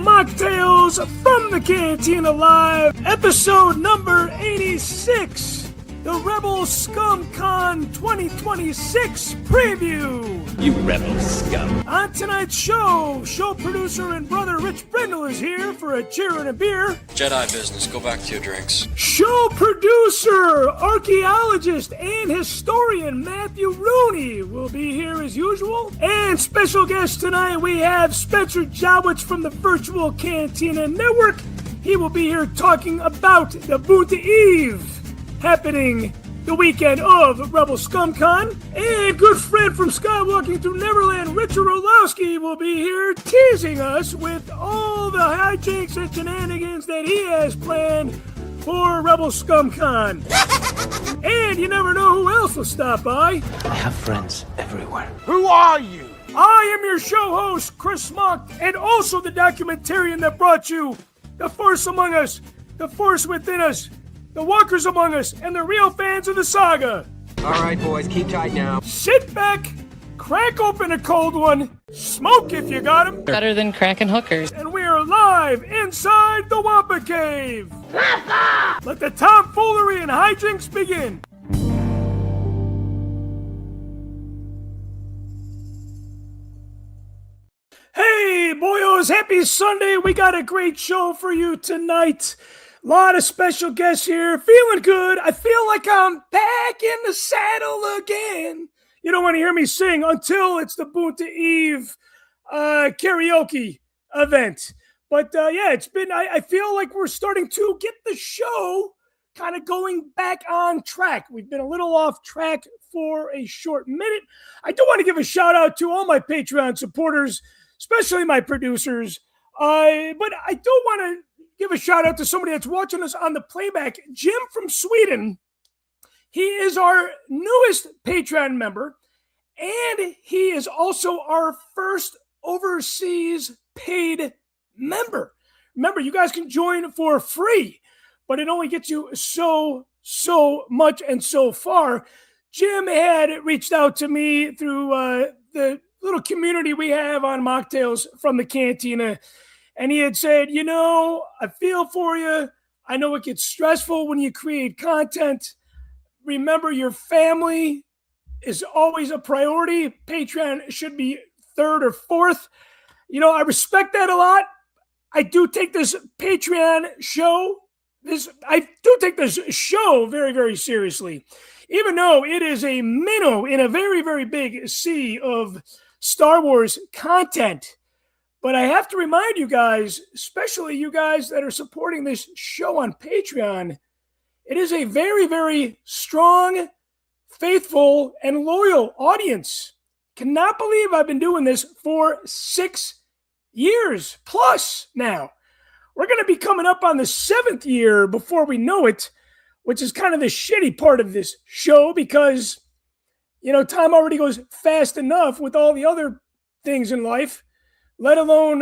Mocktails from the Cantina Live, episode number 86, the Rebel Scum Con 2026 preview. You rebel scum. On tonight's show producer and brother Rich Brindle is here for a cheer and a beer. Jedi business, go back to your drinks. Show producer, archaeologist, and historian Matthew Rooney will be here as usual. And special guest tonight, we have Spencer Jowitz from the Virtual Cantina Network. He will be here talking about the Boonta Eve happening the weekend of Rebel ScumCon. And good friend from Skywalking Through Neverland, Richard Orlowski, will be here teasing us with all the hijinks and shenanigans that he has planned for Rebel ScumCon. And you never know who else will stop by. I have friends everywhere. Who are you? I am your show host, Chris Mock, and also the documentarian that brought you The Force Among Us, The Force Within Us, The Walkers Among Us, and the real fans of the saga. All right, boys, keep tight now. Sit back, crack open a cold one, smoke if you got 'em. Better than cracking hookers. And we are live inside the Wampa Cave. Let the tomfoolery and hijinks begin. Hey, boyos, happy Sunday. We got a great show for you tonight. A lot of special guests here. Feeling good. I feel like I'm back in the saddle again. You don't want to hear me sing until it's the Boonta Eve karaoke event. But yeah, it's been, I feel like we're starting to get the show kind of going back on track. We've been a little off track for a short minute. I do want to give a shout out to all my Patreon supporters, especially my producers. But I do want to give a shout out to somebody that's watching us on the playback, Jim from Sweden. He is our newest Patreon member, and he is also our first overseas paid member. Remember, you guys can join for free, but it only gets you so much and so far. Jim had reached out to me through the little community we have on Mocktails from the Cantina. And he had said, you know, I feel for you. I know it gets stressful when you create content. Remember, your family is always a priority. Patreon should be third or fourth. You know, I respect that a lot. I do take this Patreon show, very, very seriously. Even though it is a minnow in a very, very big sea of Star Wars content. But I have to remind you guys, especially you guys that are supporting this show on Patreon, it is a very, very strong, faithful, and loyal audience. Cannot believe I've been doing this for 6 years plus now. We're going to be coming up on the 7th year before we know it, which is kind of the shitty part of this show because, you know, time already goes fast enough with all the other things in life. Let alone,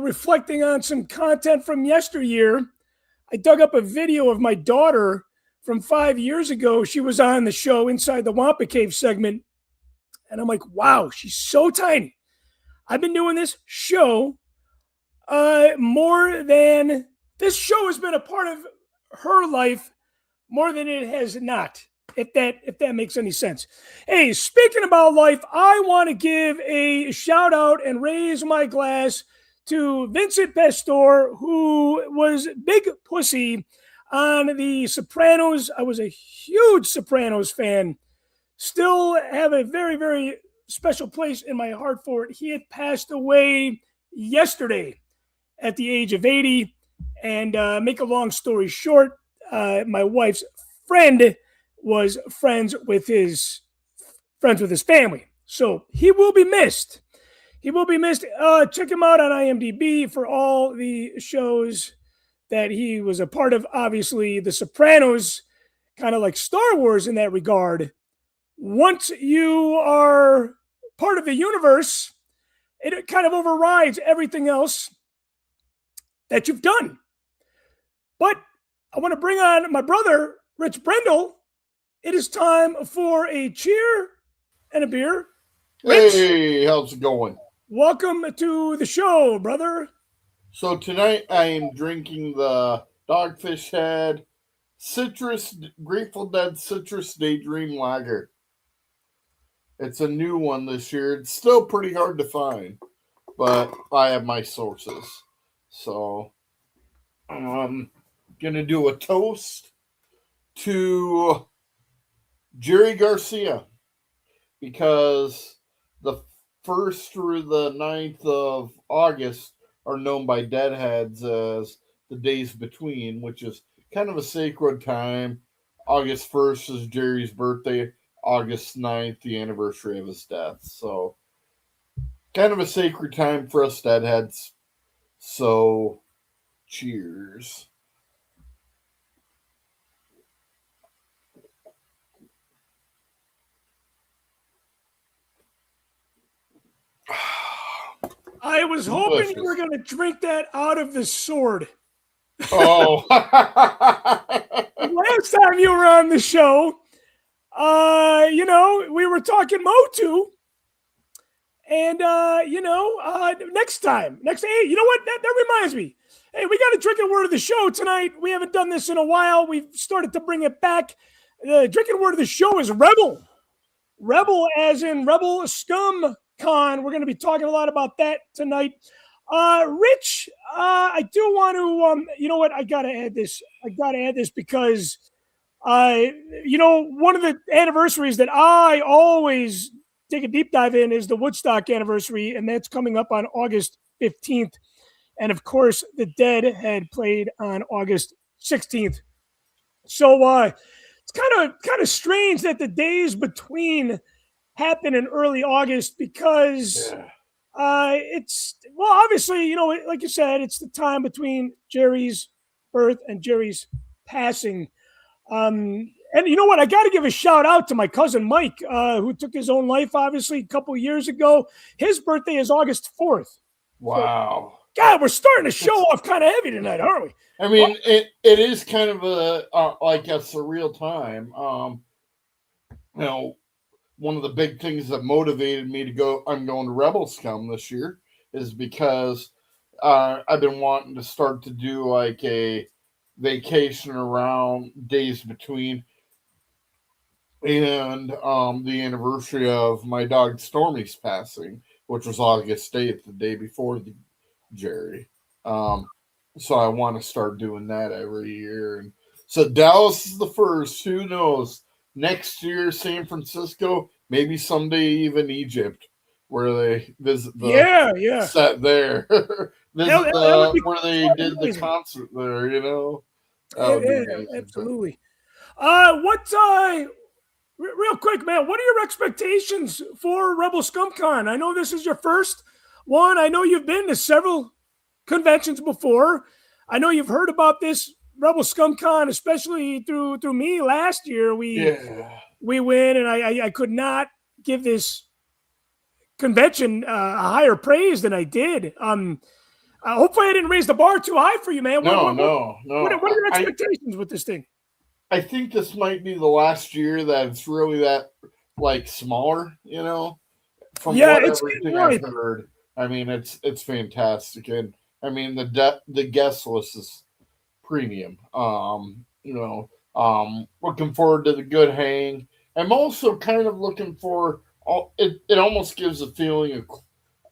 reflecting on some content from yesteryear. I dug up a video of my daughter from 5 years ago. She was on the show inside the Wampa Cave segment. And I'm like, wow, she's so tiny. I've been doing this show this show has been a part of her life more than it has not. If that makes any sense. Hey, speaking about life, I want to give a shout out and raise my glass to Vincent Pastore, who was big pussy on The Sopranos. I was a huge Sopranos fan. Still have a very, very special place in my heart for it. He had passed away yesterday at the age of 80. And make a long story short, my wife's friend was friends with his family. So he will be missed. Check him out on IMDb for all the shows that he was a part of. Obviously, The Sopranos, kind of like Star Wars in that regard. Once you are part of the universe, it kind of overrides everything else that you've done. But I want to bring on my brother, Rich Brindle. It is time for a cheer and a beer. Rich, hey, how's it going? Welcome to the show, brother. So tonight I am drinking the Dogfish Head Grateful Dead Citrus Daydream Lager. It's a new one this year. It's still pretty hard to find, but I have my sources. So I'm gonna do a toast to Jerry Garcia because the 1st through the 9th of August are known by deadheads as the days between, which is kind of a sacred time. August 1st is Jerry's birthday. August 9th, the anniversary of his death. So, kind of a sacred time for us deadheads. So, cheers. I was hoping you were going to drink that out of the sword. Oh. Last time you were on the show, we were talking Motu. And, next time, hey, you know what? That reminds me. Hey, we got to drink a word of the show tonight. We haven't done this in a while. We've started to bring it back. The drinking word of the show is Rebel. Rebel as in Rebel Scum Con. We're going to be talking a lot about that tonight. Rich, I do want to, you know what? I got to add this because, one of the anniversaries that I always take a deep dive in is the Woodstock anniversary, and that's coming up on August 15th. And of course, the Dead had played on August 16th. So it's kind of strange that the days between happen in early August because obviously, like you said, it's the time between Jerry's birth and Jerry's passing. And you know what? I got to give a shout out to my cousin Mike, who took his own life, obviously, a couple years ago. His birthday is August 4th. Wow. So, God, we're starting to show off kind of heavy tonight, aren't we? I mean, it is kind of like a surreal time. One of the big things that motivated me to go, I'm going to Rebel Scum this year, is because I've been wanting to start to do like a vacation around days between and the anniversary of my dog Stormy's passing, which was August 8th, the day before the Jerry. So I want to start doing that every year. And so Dallas is the first. Who knows? Next year, San Francisco, maybe someday even Egypt, where they visit the set there. Where they did the concert there, Absolutely. Real quick, man, what are your expectations for Rebel Scum Con? I know this is your first one. I know you've been to several conventions before. I know you've heard about this Rebel Scum Con, especially through me last year. We win, and I could not give this convention a higher praise than I did. Hopefully I didn't raise the bar too high for you, man. No. What are your expectations with this thing? I think this might be the last year that it's really that smaller, from everything I've heard. I mean, it's fantastic, and I mean the guest list is premium. Looking forward to the good hang. I'm also kind of looking for it almost gives a feeling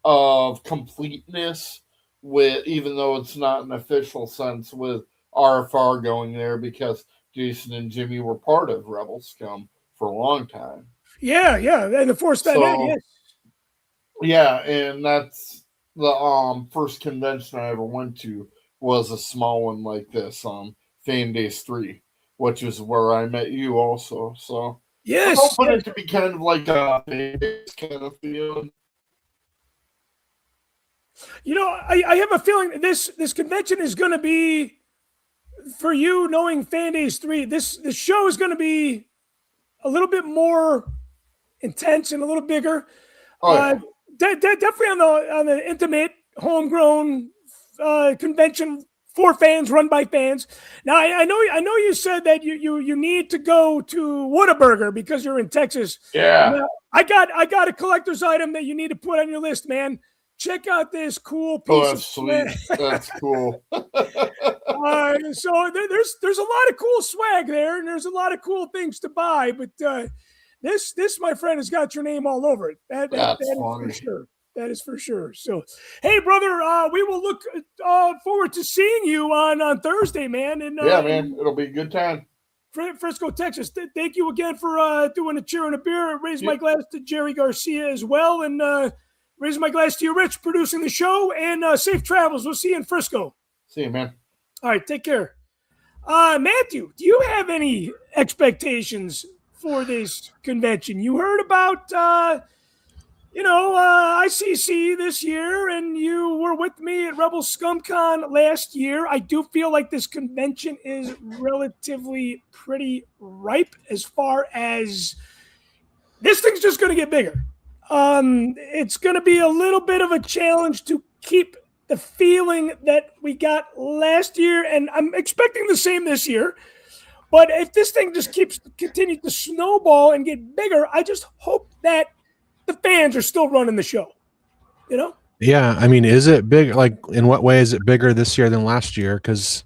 of completeness with, even though it's not an official sense, with RFR going there, because Jason and Jimmy were part of Rebel Scum for a long time. Yeah, and the Force that yes. Yeah, and that's the first convention I ever went to was a small one like this, Fan Days 3, which is where I met you also. So yes, I'm hoping it to be kind of like a Fan Days kind of feeling. I have a feeling this convention is going to be, for you, knowing Fan Days 3, this show is going to be a little bit more intense and a little bigger. Definitely on the intimate, homegrown convention for fans, run by fans. Now, I know you said that you need to go to Whataburger because you're in Texas. Yeah. Now, I got a collector's item that you need to put on your list, man. check out this cool piece Oh, of that's sweet. swag. That's cool. So there's a lot of cool swag there, and there's a lot of cool things to buy. But this, my friend, has got your name all over it. That That's is funny. for sure. That is for sure. So, hey, brother, we will look forward to seeing you on Thursday, man. And Yeah, man, it'll be a good time. Frisco, Texas. Thank you again for doing a cheer and a beer. Raise my glass to Jerry Garcia as well, and raise my glass to you, Rich, producing the show. And safe travels. We'll see you in Frisco. See you, man. All right, take care. Matthew, do you have any expectations for this convention? You heard about, ICC this year, and you were with me at Rebel ScumCon last year. I do feel like this convention is relatively pretty ripe as far as this thing's just going to get bigger. It's going to be a little bit of a challenge to keep the feeling that we got last year, and I'm expecting the same this year. But if this thing just continues to snowball and get bigger, I just hope that the fans are still running the show. You know? Yeah, I mean, is it big? Like, in what way is it bigger this year than last year? Because,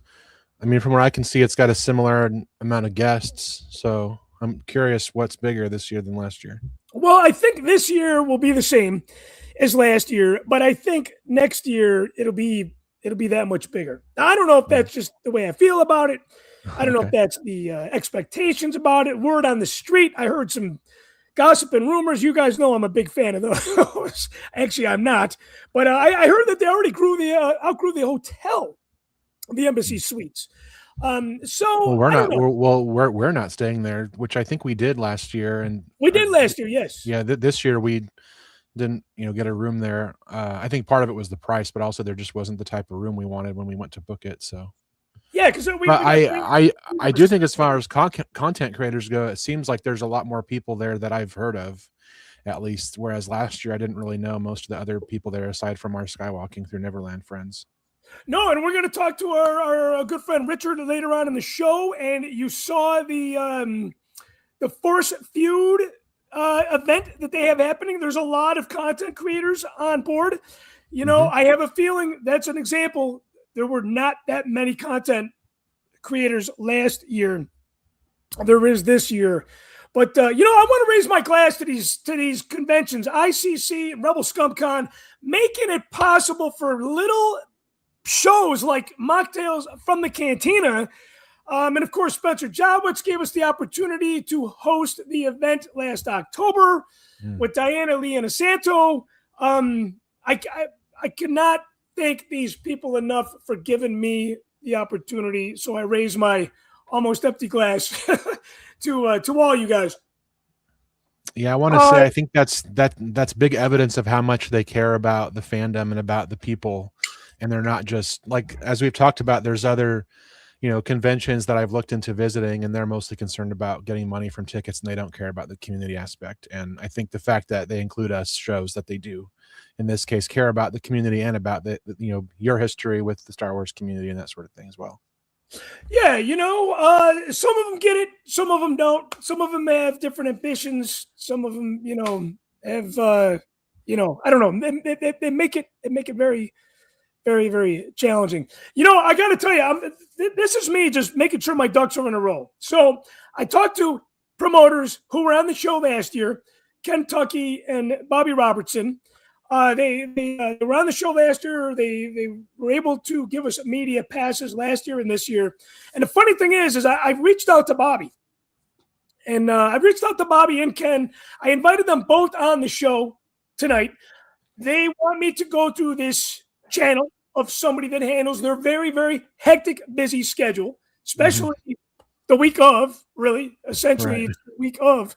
I mean, from what I can see, it's got a similar amount of guests. So I'm curious what's bigger this year than last year. Well, I think this year will be the same as last year, but I think next year it'll be that much bigger. I don't know if that's just the way I feel about it. I don't know if that's the expectations about it. Word on the street, I heard some gossip and rumors. You guys know I'm a big fan of those. Actually, I'm not, but I heard that they already outgrew the hotel, the Embassy Suites. So we're not staying there, which I think we did last year, and we did last year. Yes. Yeah, this year we didn't, get a room there. I think part of it was the price, but also there just wasn't the type of room we wanted when we went to book it. So yeah, because I do think as far as content creators go, it seems like there's a lot more people there that I've heard of, at least. Whereas last year I didn't really know most of the other people there aside from our skywalking through Neverland friends. No, and we're going to talk to our good friend Richard later on in the show. And you saw the Force Feud event that they have happening. There's a lot of content creators on board. I have a feeling that's an example. There were not that many content creators last year. There is this year. But, I want to raise my glass to these conventions, ICC and Rebel ScumCon, making it possible for little shows like Mocktails from the Cantina. And of course, Spencer Jowitz gave us the opportunity to host the event last October with Diana Leonasanto. I cannot thank these people enough for giving me the opportunity. So I raise my almost empty glass to all you guys. Yeah, I want to say I think that's big evidence of how much they care about the fandom and about the people. And they're not just, like, as we've talked about, there's other, conventions that I've looked into visiting, and they're mostly concerned about getting money from tickets, and they don't care about the community aspect. And I think the fact that they include us shows that they do, in this case, care about the community and about your history with the Star Wars community and that sort of thing as well. Yeah, some of them get it, some of them don't. Some of them have different ambitions. Some of them, have, I don't know. They make it very, very, very challenging. I got to tell you, this is me just making sure my ducks are in a row. So I talked to promoters who were on the show last year, Kentucky and Bobby Robertson. They were on the show last year. They were able to give us media passes last year and this year. And the funny thing is I've reached out to Bobby. And I've reached out to Bobby and Ken. I invited them both on the show tonight. They want me to go through this channel of somebody that handles their very, very hectic, busy schedule, especially the week of, really, essentially it's the week of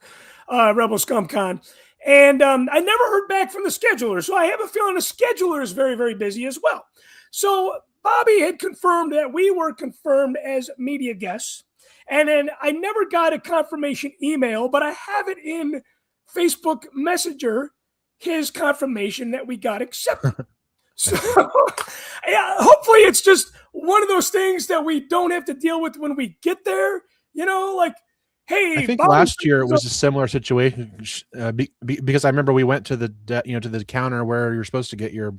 Rebel ScumCon. And I never heard back from the scheduler, so I have a feeling the scheduler is very, very busy as well. So Bobby had confirmed that we were confirmed as media guests, and then I never got a confirmation email, but I have it in Facebook Messenger, his confirmation that we got accepted. So yeah, hopefully it's just one of those things that we don't have to deal with when we get there. Hey, I think Bob, last year it was a similar situation because I remember we went to the to the counter where you're supposed to get your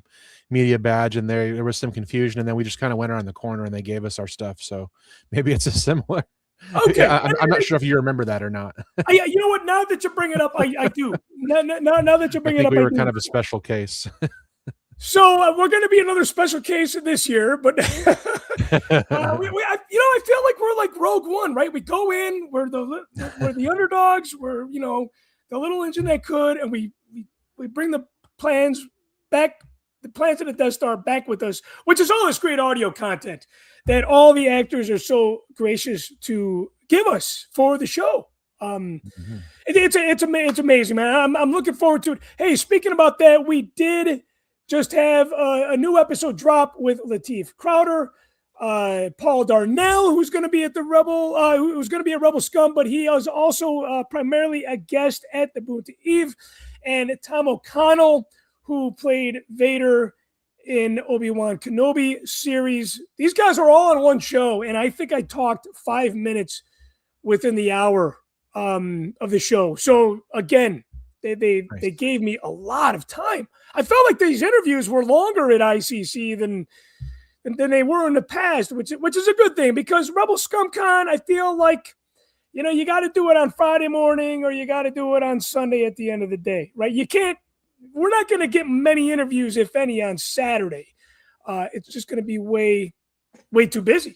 media badge, and there was some confusion, and then we just kind of went around the corner and they gave us our stuff. So maybe it's a similar. okay. I'm not sure if you remember that or not. You know what? Now that you bring it up, I do. Now that you I bring it think up, we I were do. kind of a special case. So we're going to be another special case this year, but I feel like we're like Rogue One, right? We go in, we're the underdogs, we're the little engine that could, and we bring the plans back, the plans of the Death Star back with us, which is all this great audio content that all the actors are so gracious to give us for the show. It's amazing, man. I'm looking forward to it. Hey, speaking about that, we did just have a new episode drop with Lateef Crowder, Paul Darnell, who's going to be at the Rebel, who's going to be at Rebel Scum, but he is also primarily a guest at the Boonta Eve, and Tom O'Connell, who played Vader in Obi-Wan Kenobi series. These guys are all on one show, and I think I talked 5 minutes within the hour of the show. So again, they gave me a lot of time. I felt like these interviews were longer at ICC than they were in the past, which is a good thing, because Rebel Scum Con, I feel like, you got to do it on Friday morning or you got to do it on Sunday at the end of the day, right? We're not going to get many interviews, if any, on Saturday. It's just going to be way too busy,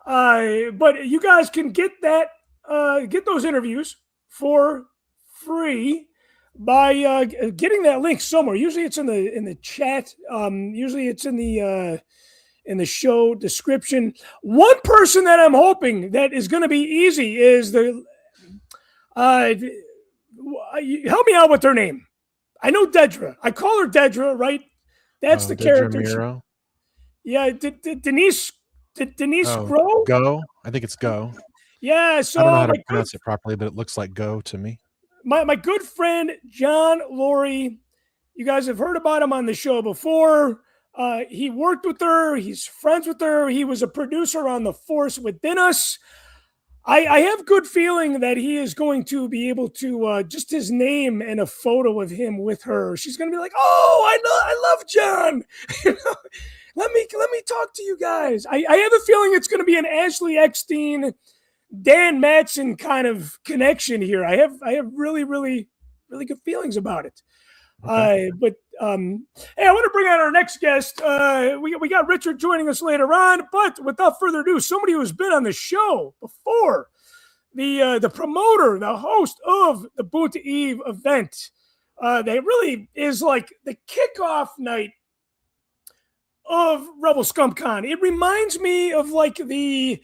But you guys can get those interviews for free by getting that link somewhere. Usually it's in the chat. Usually it's in the show description. One person that I'm hoping that is going to be easy is help me out with her name. I know Dedra. I call her Dedra, right? That's the character. Miro? Yeah, Denise Grow? Go. I think it's Go. Yeah, so I don't know how to pronounce it properly, but it looks like Go to me. My good friend John Laurie, you guys have heard about him on the show before. He worked with her. He's friends with her. He was a producer on The Force Within Us. I have good feeling that he is going to be able to just his name and a photo of him with her. She's going to be like, "Oh, I love John." Let me talk to you guys. I have a feeling it's going to be an Ashley Eckstein, Dan Matson kind of connection here. I have really, really, really good feelings about it. Okay. Hey, I want to bring on our next guest. We got Richard joining us later on, but without further ado, somebody who's been on the show before, the promoter, the host of the Boonta Eve event, that really is like the kickoff night of Rebel Scum Con. It reminds me of like the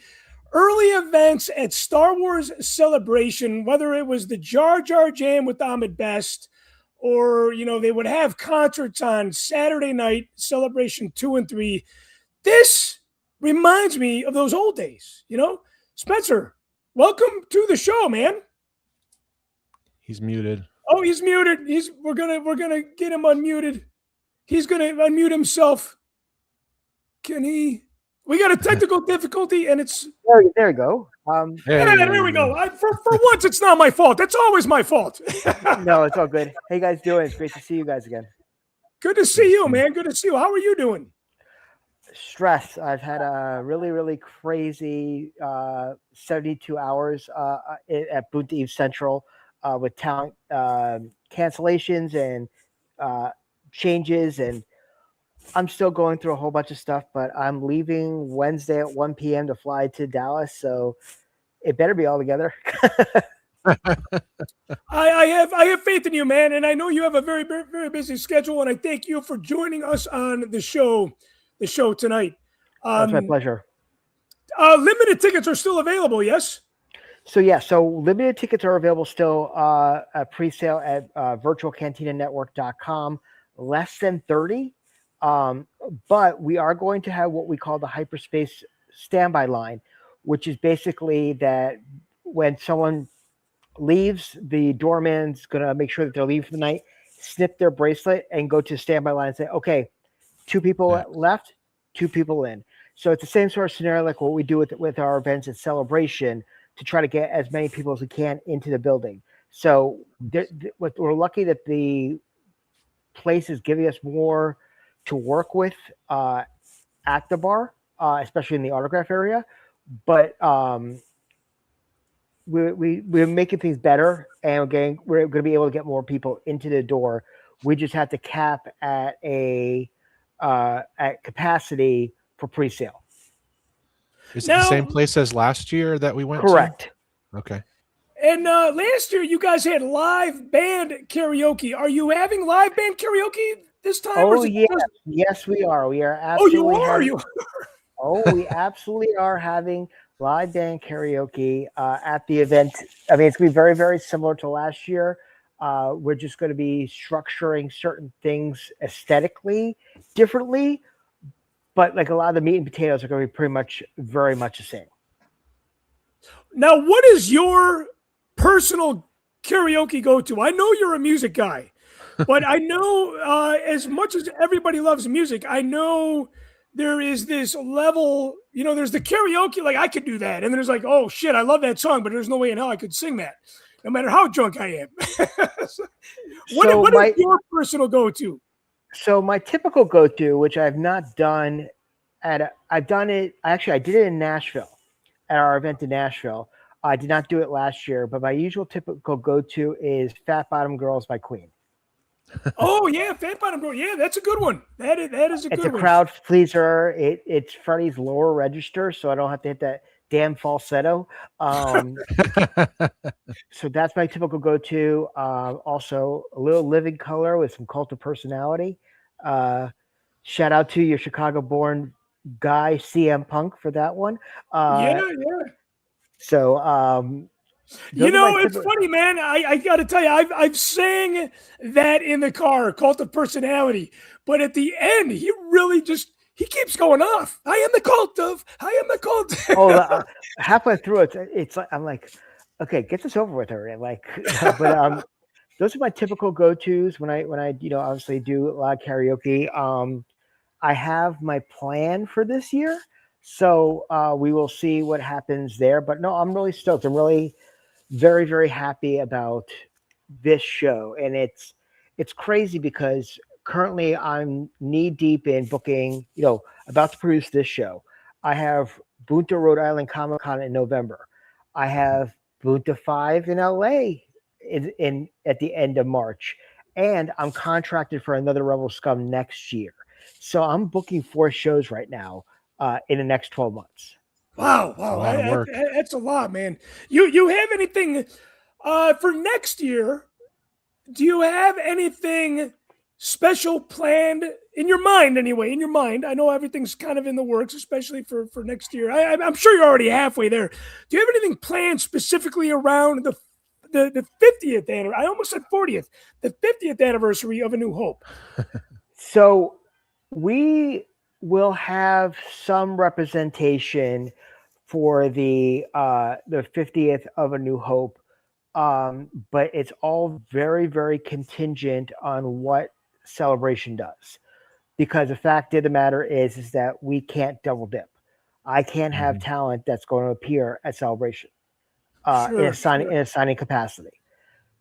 early events at Star Wars Celebration, whether it was the Jar Jar Jam with Ahmed Best, or, they would have concerts on Saturday night, Celebration 2 and 3. This reminds me of those old days, Spencer, welcome to the show, man. He's muted. Oh, he's muted. We're gonna get him unmuted. He's gonna unmute himself. Can he? We got a technical difficulty, and it's there you go. There we go. For once, it's not my fault. It's always my fault. No, it's all good. How you guys doing? It's great to see you guys again. Good to see you, man. Good to see you. How are you doing? Stress. I've had a really, really crazy 72 hours at Boonta Eve Central with talent cancellations and changes, and I'm still going through a whole bunch of stuff, but I'm leaving Wednesday at 1 p.m. to fly to Dallas, so it better be all together. I have faith in you, man, and I know you have a very, very, very busy schedule, and I thank you for joining us on the show tonight. That's my pleasure. Limited tickets are still available, yes? So limited tickets are available still at pre-sale at virtualcantinanetwork.com. Less than 30. But we are going to have what we call the hyperspace standby line, which is basically that when someone leaves, the doorman's going to make sure that they're leaving for the night, snip their bracelet, and go to standby line and say, okay, 2 people left, 2 people in. So it's the same sort of scenario like what we do with our events at Celebration, to try to get as many people as we can into the building. So we're lucky that the place is giving us more to work with at the bar, especially in the autograph area. But we're making things better, and we're going to be able to get more people into the door. We just have to cap at at capacity for pre-sale. Is it the same place as last year that we went Correct. to? Okay. And last year you guys had live band karaoke. Are you having live band karaoke this time? Oh yeah, yes we are. We are absolutely. We absolutely are having live band karaoke at the event. I mean, it's going to be very, very similar to last year. We're just going to be structuring certain things aesthetically differently, but like a lot of the meat and potatoes are going to be pretty much very much the same. Now, what is your personal karaoke go-to? I know you're a music guy, but I know as much as everybody loves music, I know there is this level, there's the karaoke, like I could do that. And then there's like, oh shit, I love that song, but there's no way in hell I could sing that, no matter how drunk I am. What is your personal go-to? So my typical go-to, which I've not done I did it in Nashville, at our event in Nashville. I did not do it last year, but my usual typical go-to is Fat Bottom Girls by Queen. Oh yeah, Fat Bottom Girl. Yeah, that's a good one. That is a good one. It's a crowd pleaser. It's Freddie's lower register, so I don't have to hit that damn falsetto. So that's my typical go-to. Also, a little Living Color with some Cult of Personality. Shout out to your Chicago-born guy, CM Punk, for that one. Yeah. So, it's funny, man. I got to tell you, I've sang that in the car, Cult of Personality. But at the end, he really he keeps going off. I am the cult. Halfway through it's like, I'm like, okay, get this over with her. And but those are my typical go-tos when I obviously do a lot of karaoke. I have my plan for this year, so we will see what happens there. But no, I'm really stoked. I'm really very, very happy about this show, and it's crazy because currently I'm knee deep in booking, about to produce this show. I have Bunta Rhode Island Comic Con in November. I have Bunta 5 in LA in at the end of March, and I'm contracted for another Rebel Scum next year. So I'm booking 4 shows right now in the next 12 months. Wow, that's a lot, man. You have anything for next year? Do you have anything special planned in your mind? Anyway, in your mind, I know everything's kind of in the works, especially for next year. I'm sure you're already halfway there. Do you have anything planned specifically around the 50th anniversary? I almost said 40th. The 50th anniversary of A New Hope. So we will have some representation for the 50th of A New Hope, but it's all very, very contingent on what Celebration does, because the fact of the matter is that we can't double dip. I can't have talent that's going to appear at Celebration in a signing capacity.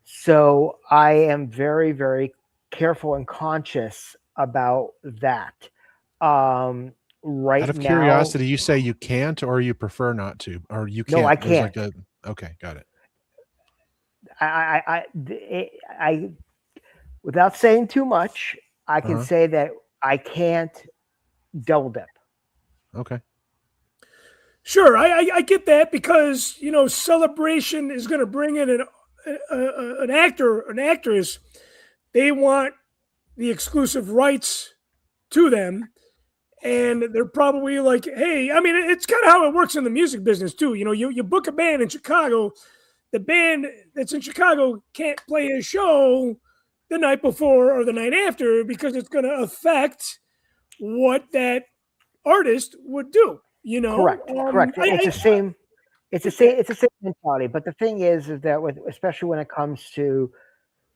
So I am very, very careful and conscious about that. Right out of now, curiosity, you say you can't, or you prefer not to, or you can't? No, I can't. Okay, got it. I without saying too much, I can say that I can't double dip. Okay. Sure, I get that, because Celebration is going to bring in an actor, an actress. They want the exclusive rights to them. And they're probably like, hey, I mean, it's kind of how it works in the music business too. You book a band in Chicago, the band that's in Chicago can't play a show the night before or the night after, because it's going to affect what that artist would do. Correct. It's the same mentality. But the thing is that especially when it comes to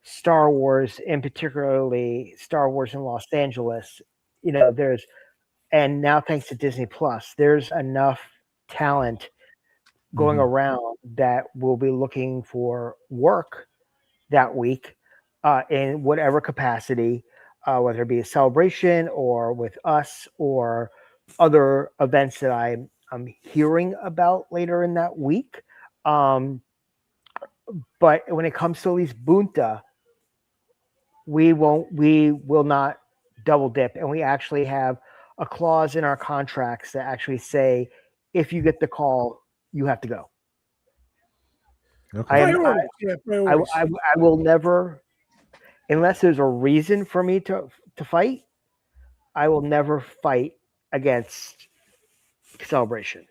Star Wars, and particularly Star Wars in Los Angeles, and now thanks to Disney Plus, there's enough talent going Mhm. around that will be looking for work that week in whatever capacity, whether it be a celebration or with us or other events that I'm hearing about later in that week. But when it comes to at least Bunta, we will not double dip, and we actually have a clause in our contracts that actually say if you get the call, you have to go. Okay. Priorities. Yeah, priorities. I will never, unless there's a reason for me to fight, I will never fight against Celebration.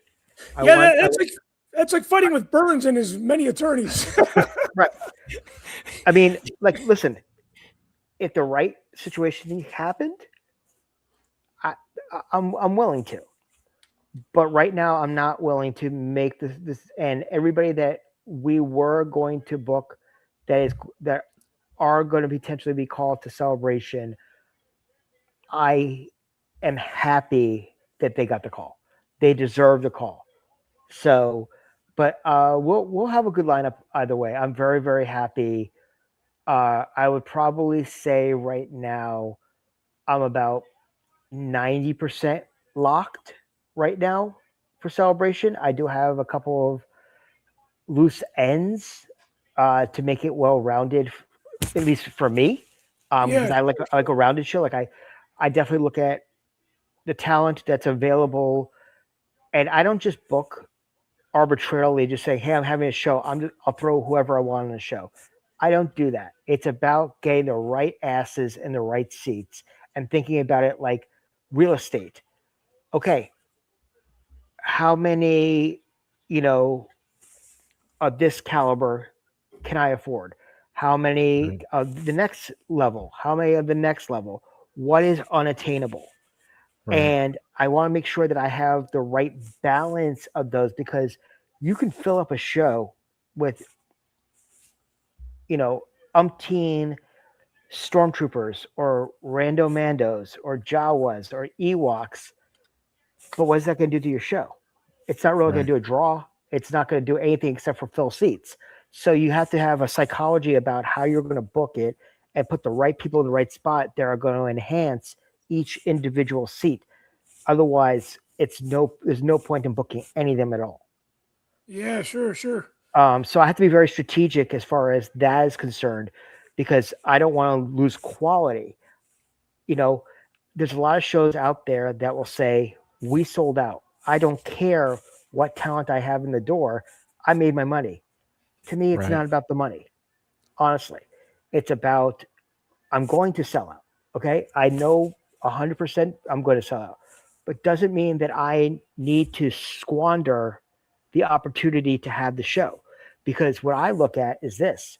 That's like fighting with Burns and his many attorneys. Right. I mean, like, listen, if the right situation happened, I'm willing to. But right now, I'm not willing to make this. And everybody that we were going to book that are going to potentially be called to Celebration, I am happy that they got the call. They deserve the call. So, but we'll have a good lineup either way. I'm very, very happy. I would probably say right now I'm about 90% locked right now for Celebration. I do have a couple of loose ends to make it well rounded, at least for me. Because Yeah. I like a rounded show. Like I definitely look at the talent that's available, and I don't just book arbitrarily. Just say, hey, I'm having a show. I'll throw whoever I want on the show. I don't do that. It's about getting the right asses in the right seats and thinking about it like real estate. Okay, how many, of this caliber can I afford? How many of the next level? How many of the next level? What is unattainable? Right. And I want to make sure that I have the right balance of those, because you can fill up a show with, umpteen stormtroopers or rando mandos or Jawas or Ewoks. But what is that going to do to your show? It's not really going to do a draw. It's not going to do anything except for fill seats. So you have to have a psychology about how you're going to book it and put the right people in the right spot that are going to enhance each individual seat. Otherwise, there's no point in booking any of them at all. Yeah, sure. So I have to be very strategic as far as that is concerned, because I don't want to lose quality. There's a lot of shows out there that will say, we sold out. I don't care what talent I have in the door. I made my money. To me, it's not about the money. Honestly, it's about, I'm going to sell out. Okay. I know 100% I'm going to sell out, but doesn't mean that I need to squander the opportunity to have the show. Because what I look at is this: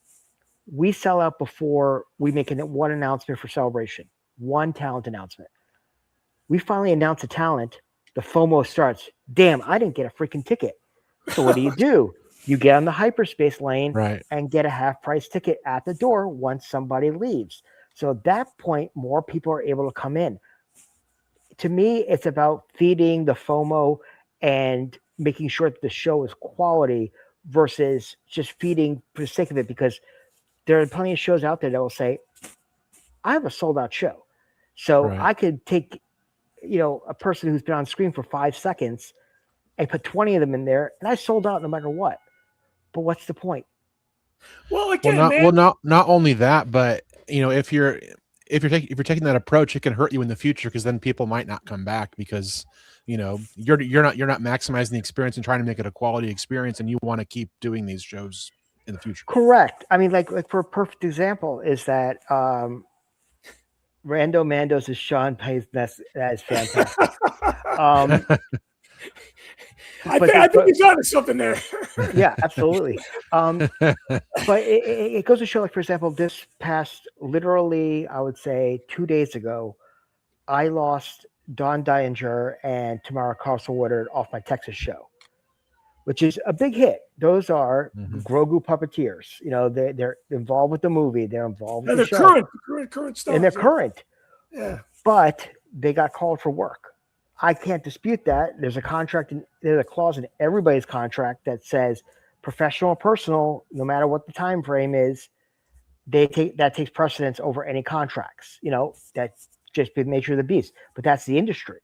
we sell out before we make one announcement for Celebration, one talent announcement. We finally announce a talent, the FOMO starts. Damn, I didn't get a freaking ticket. So what do? You get on the hyperspace lane and get a half price ticket at the door once somebody leaves. So at that point, more people are able to come in. To me, it's about feeding the FOMO and making sure that the show is quality versus just feeding for the sake of it, because there are plenty of shows out there that will say, I have a sold out show. So I could take, a person who's been on screen for 5 seconds and put 20 of them in there, and I sold out no matter what. But what's the point? Well, again, not only that, but if you're taking that approach, it can hurt you in the future, because then people might not come back because you're not maximizing the experience and trying to make it a quality experience, and you want to keep doing these shows in the future. Correct. I mean, like for a perfect example is that Rando Mandos is Sean Payne's. That is fantastic. I think he's onto something there. Yeah, absolutely. But it goes to show, like, for example, this past, literally, I would say 2 days ago, I lost Don Deininger and Tamara Carlson Woodard off my Texas show, which is a big hit. Those are Grogu puppeteers. They're involved with the movie. They're involved with the show. Current stuff. And they're current. Yeah. But they got called for work. I can't dispute that. There's a contract and there's a clause in everybody's contract that says professional or personal, no matter what the time frame is, that takes precedence over any contracts. That's just the nature of the beast. But that's the industry.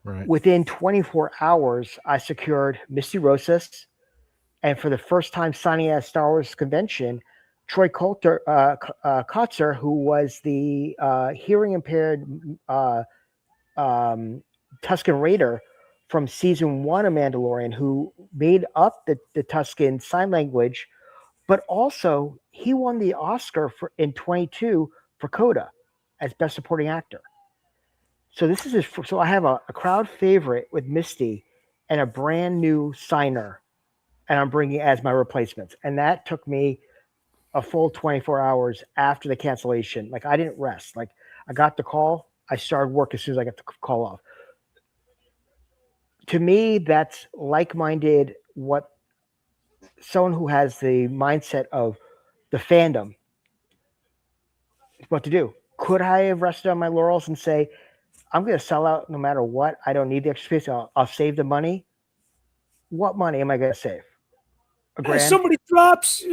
Right. Within 24 hours, I secured Misty Rosas, and for the first time signing at a Star Wars convention, Troy Kotzer, who was the hearing impaired Tusken Raider from season 1 of Mandalorian, who made up the Tusken sign language, but also he won the Oscar in 22 for Coda as Best Supporting Actor. So this is so I have a crowd favorite with Misty and a brand new signer, and I'm bringing as my replacements. And that took me a full 24 hours after the cancellation. Like, I didn't rest. Like, I got the call. I started work as soon as I got the call off. To me, that's like-minded, what someone who has the mindset of the fandom, what to do. Could I have rested on my laurels and say, I'm going to sell out no matter what? I don't need the extra space. I'll save the money. What money am I going to save? A grand? Somebody drops,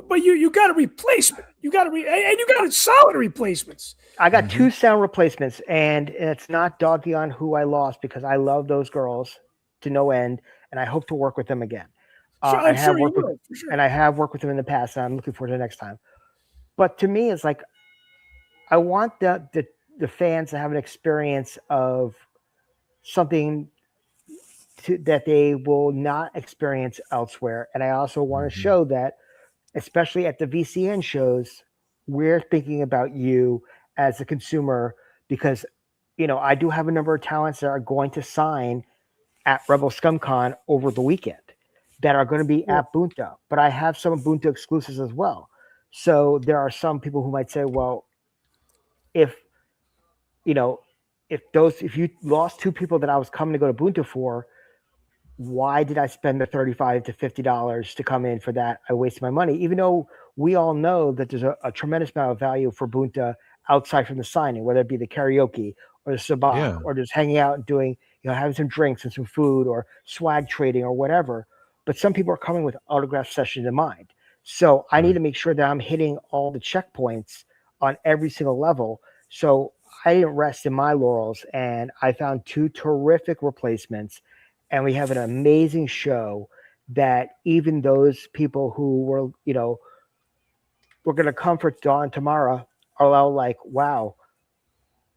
but you got a replacement. You got and you got solid replacements. I got 2 sound replacements, and it's not dogging on who I lost, because I love those girls to no end, and I hope to work with them again. I'm sure you will, for sure. And I have worked with them in the past, and I'm looking forward to the next time. But to me, it's like, I want the fans to have an experience of something that they will not experience elsewhere. And I also want to show that, especially at the VCN shows, we're thinking about you as a consumer, because, I do have a number of talents that are going to sign at Rebel ScumCon over the weekend that are going to be at Bunta, but I have some Bunta exclusives as well. So there are some people who might say, well, if you lost 2 people that I was coming to go to Bunta for, why did I spend the $35 to $50 to come in for that? I wasted my money, even though we all know that there's a tremendous amount of value for Bunta outside from the signing, whether it be the karaoke or the sabak, or just hanging out and doing, having some drinks and some food or swag trading or whatever. But some people are coming with autograph sessions in mind. So I need to make sure that I'm hitting all the checkpoints on every single level. So I didn't rest in my laurels, and I found 2 terrific replacements. And we have an amazing show that even those people who were, we're going to come for Dawn tomorrow are all like, wow,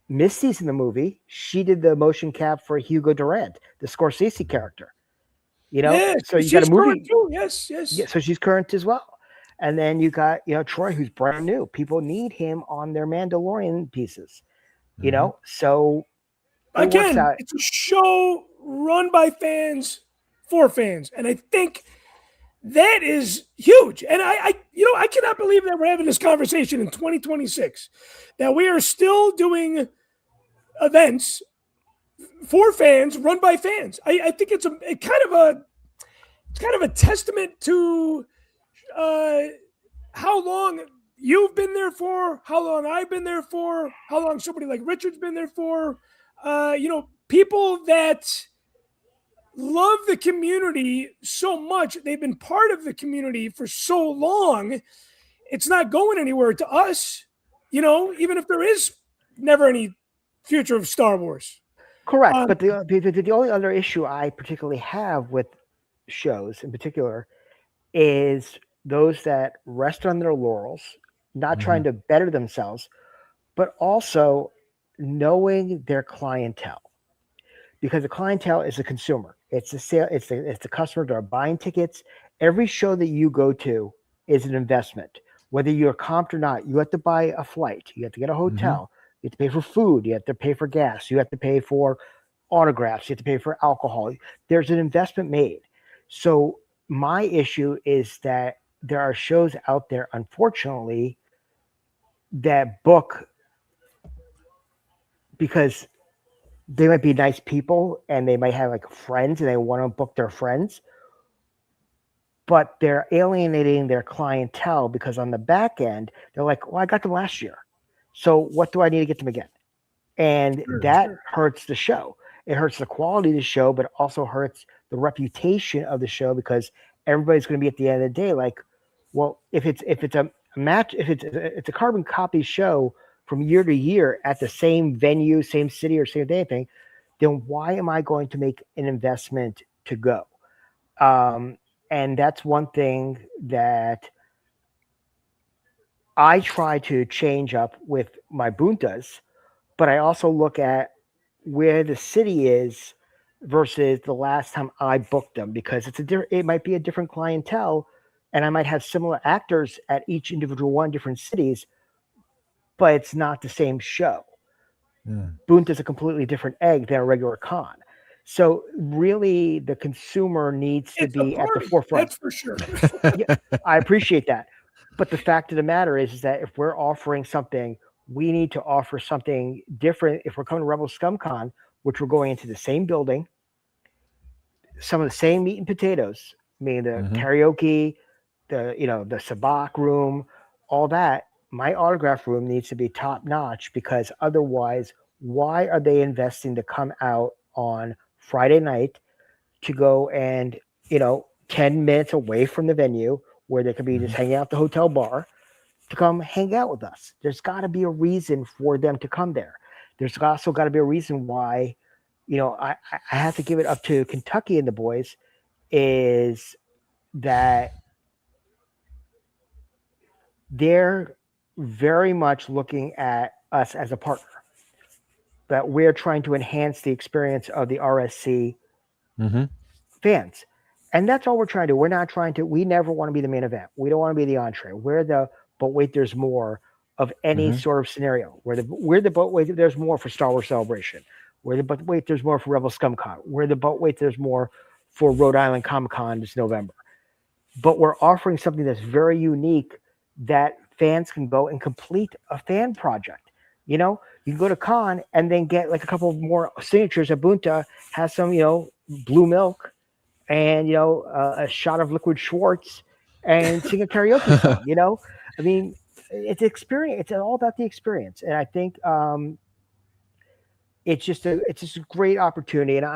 Misty's in the movie. She did the motion cap for Hugo Durant, the Scorsese character. So you got a movie. Too. Yes. Yeah, so she's current as well. And then you got, Troy, who's brand new. People need him on their Mandalorian pieces, so again, it's a show run by fans for fans. And I think that is huge. And I cannot believe that we're having this conversation in 2026, that we are still doing events for fans, run by fans. I think it's kind of a testament to how long you've been there for, how long I've been there for, how long somebody like Richard's been there for. People that love the community so much, they've been part of the community for so long, it's not going anywhere to us, even if there is never any future of Star Wars. Correct. But the only other issue I particularly have with shows in particular is those that rest on their laurels, not trying to better themselves, but also knowing their clientele. Because the clientele is the consumer. It's the sale. It's the customer that are buying tickets. Every show that you go to is an investment. Whether you're comped or not, you have to buy a flight. You have to get a hotel. You have to pay for food. You have to pay for gas. You have to pay for autographs. You have to pay for alcohol. There's an investment made. So my issue is that there are shows out there, unfortunately, that book because they might be nice people and they might have like friends and they want to book their friends, but they're alienating their clientele because on the back end, they're like, well, I got them last year. So what do I need to get them again? And that hurts the show. It hurts the quality of the show, but also hurts the reputation of the show because everybody's going to be at the end of the day like, well, if it's a match, if it's a carbon copy show from year to year at the same venue, same city, or same day thing, then why am I going to make an investment to go? And that's one thing that I try to change up with my buntas, but I also look at where the city is versus the last time I booked them because it might be a different clientele, and I might have similar actors at each individual one, different cities, but it's not the same show. Bunta is a completely different egg than a regular con. So really, the consumer needs to It's a be at the party, forefront. that's for sure. Yeah, I appreciate that. But the fact of the matter is that if we're offering something, we need to offer something different. If we're coming to Rebel ScumCon, which we're going into the same building, some of the same meat and potatoes, meaning the karaoke, the sabak room, all that, my autograph room needs to be top notch because otherwise, why are they investing to come out on Friday night to go and 10 minutes away from the venue where they could be just hanging out at the hotel bar to come hang out with us? There's got to be a reason for them to come there. There's also got to be a reason why, I have to give it up to Kentucky and the boys, is that they're very much looking at us as a partner, that we're trying to enhance the experience of the RSC fans. And that's all we're trying to do. We never want to be the main event. We don't want to be the entree. But wait, there's more of any sort of scenario. We're the but wait, there's more for Star Wars Celebration. But wait, there's more for Rebel ScumCon. But wait, there's more for Rhode Island Comic Con this November. But we're offering something that's very unique that fans can go and complete a fan project. You can go to con and then get like a couple more signatures. Ubuntu has some, blue milk and, a shot of liquid Schwartz and sing a karaoke song, I mean, it's experience. It's all about the experience. And I think it's just a great opportunity. And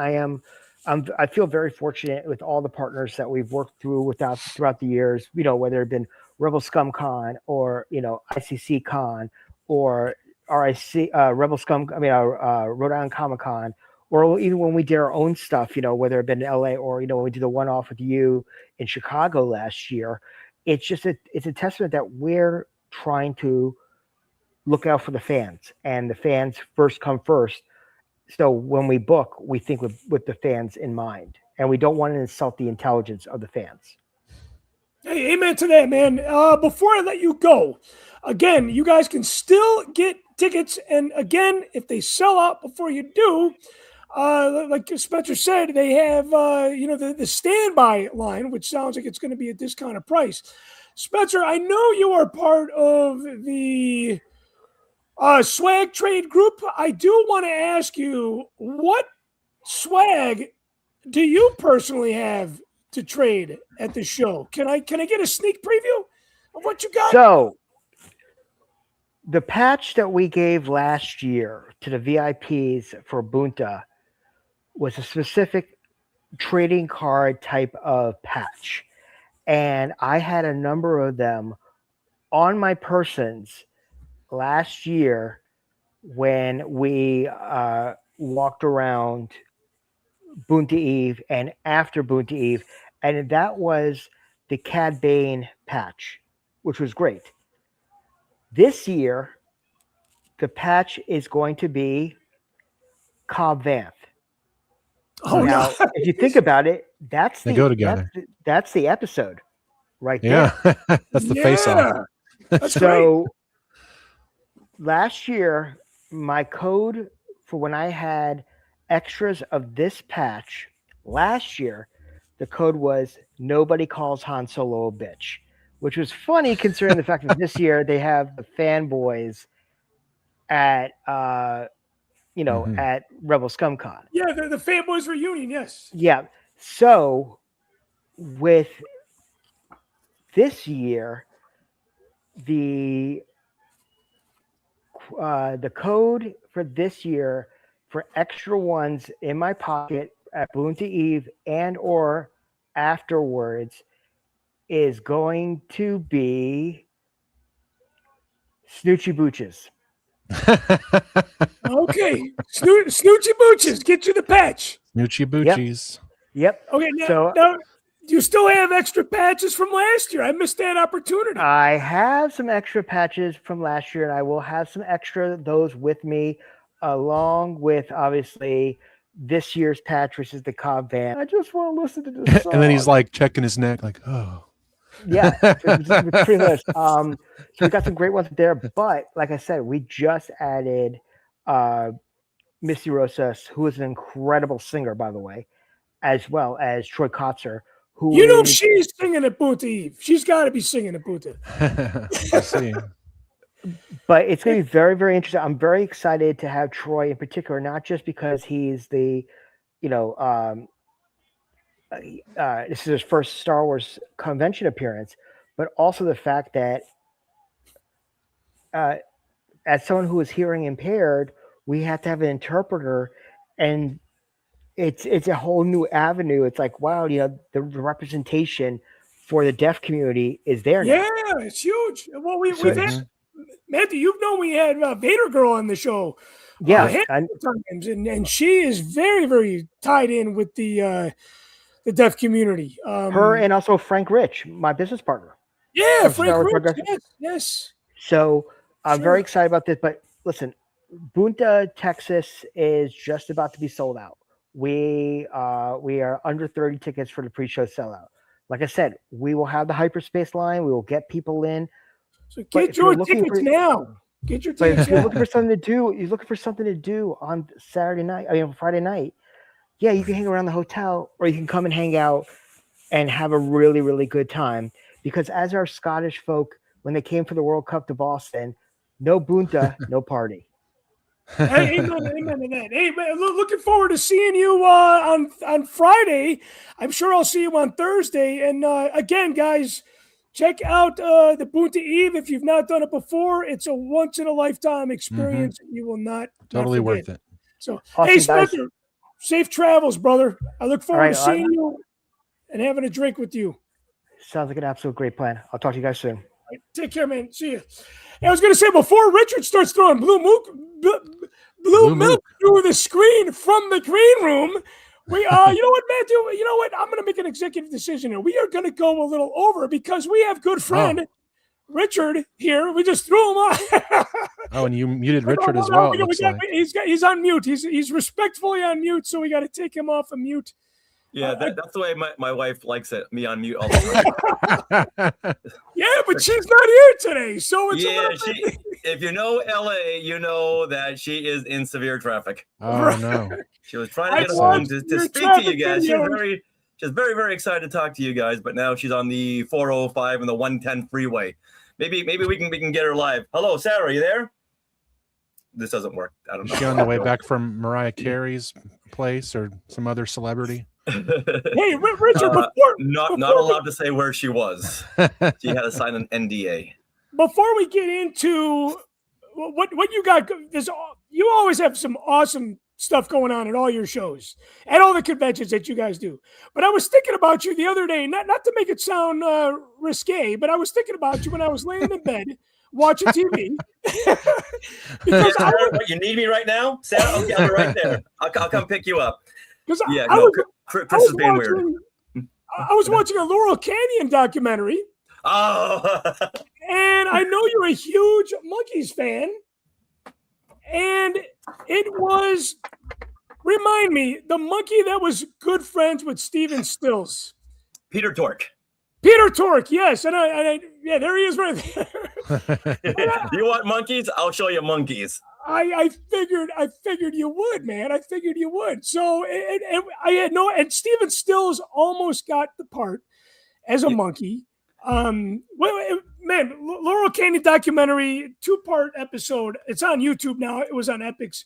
I feel very fortunate with all the partners that we've worked throughout the years, whether it's been Rebel ScumCon or, ICC Con or RIC, Rebel Scum, Rhode Island Comic Con, or even when we did our own stuff, whether it been in LA or, when we did the one-off with you in Chicago last year. It's just it's a testament that we're trying to look out for the fans, and the fans first come first. So when we book, we think with the fans in mind, and we don't want to insult the intelligence of the fans. Hey, amen to that, man. Before I let you go, again, you guys can still get tickets. And again, if they sell out before you do, like Spencer said, they have, the standby line, which sounds like it's going to be a discounted price. Spencer, I know you are part of the swag trade group. I do want to ask you, what swag do you personally have to trade at the show? Can I get a sneak preview of what you got? So the patch that we gave last year to the VIPs for Bunta was a specific trading card type of patch. And I had a number of them on my persons last year when we walked around Bunta Eve and after Bunta Eve. And that was the Cad Bane patch, which was great. This year, the patch is going to be Cobb Vanth. Oh, now, no. If you think about it, They go together. That's the episode right Yeah, there. that's the face-off. That's So last year, my code for when I had extras of this patch last year, the code was "Nobody calls Han Solo a bitch," which was funny considering the fact that this year they have the fanboys at at Rebel ScumCon. Yeah, the fanboys reunion. Yes. Yeah. So with this year, the code for this year for extra ones in my pocket at Boonta Eve and or afterwards is going to be Snoochie Booches. Okay, Snoochie Booches, get you the patch. Snoochie Boochies. Yep. Okay, now you still have extra patches from last year. I missed that opportunity. I have some extra patches from last year, and I will have some extra those with me, along with obviously this year's patch, which is the Cobb Van. I just want to listen to this song. And then he's like checking his neck, like, oh. Yeah, it's pretty nice. So we got some great ones there, but like I said, we just added Misty Rosas, who is an incredible singer, by the way, as well as Troy Kotzer, who she's singing at Boonta Eve. She's got to be singing at Boonta. I see. But it's going to be very, very interesting. I'm very excited to have Troy in particular, not just because he's the, this is his first Star Wars convention appearance, but also the fact that as someone who is hearing impaired, we have to have an interpreter, and it's a whole new avenue. It's like, wow, the representation for the deaf community is there now. Yeah, it's huge. Well, we've had Matthew. You've known we had Vader Girl on the show. Yeah, times, and she is very, very tied in with the deaf community. Her and also Frank Rich, my business partner. Yeah, Frank Rich. Yes. So I'm very excited about this. But listen, Boonta, Texas is just about to be sold out. We are under 30 tickets for the pre-show sellout. Like I said, we will have the hyperspace line. We will get people in. So get your tickets now. Get your tickets. If you're looking for something to do, on Saturday night, Friday night. Yeah, you can hang around the hotel, or you can come and hang out and have a really, really good time. Because as our Scottish folk, when they came for the World Cup to Boston, no Boonta, no party. Hey, amen to that. Hey, man, looking forward to seeing you on Friday. I'm sure I'll see you on Thursday. And again, guys, check out the Boonta Eve if you've not done it before. It's a once in a lifetime experience. You will not totally worth it. So, awesome, hey, Spencer, safe travels, brother. I look forward to seeing you and having a drink with you. Sounds like an absolute great plan. I'll talk to you guys soon. Right, take care, man. See you. I was going to say, before Richard starts throwing blue milk through the screen from the green room, we, you know what, Matthew? You know what? I'm going to make an executive decision here. We are going to go a little over because we have good friend Richard here. We just threw him on. And you muted Richard as well. He's on mute. He's respectfully on mute, so we got to take him off of mute. Yeah, that's the way my wife likes it. Me on mute all the time. Yeah, but she's not here today, so it's if you know LA, you know that she is in severe traffic. Oh no! She was trying to get home to speak to you guys. She's very, very excited to talk to you guys, but now she's on the 405 and the 110 freeway. Maybe we can get her live. Hello, Sarah, are you there? This doesn't work. I don't know. Is she on the way back from Mariah Carey's place or some other celebrity? Hey, Richard, not allowed to say where she was. She had to sign an NDA. Before we get into what you got, you always have some awesome stuff going on at all your shows and all the conventions that you guys do. But I was thinking about you the other day, not to make it sound risque, but I was thinking about you when I was laying in bed watching TV. Because you need me right now, Sarah? Okay, I'll be right there. I'll come pick you up. Because Chris is being weird. I was watching a Laurel Canyon documentary. Oh. And I know you're a huge Monkees fan. And it was, remind me, the monkey that was good friends with Steven Stills. Peter Tork. Peter Tork, yes. And I there he is right there. You want monkeys? I'll show you monkeys. I figured you would, man. I figured you would. So I had and Steven Stills almost got the part as a monkey. Man, Laurel Canyon documentary, 2-part episode. It's on YouTube now. It was on Epix.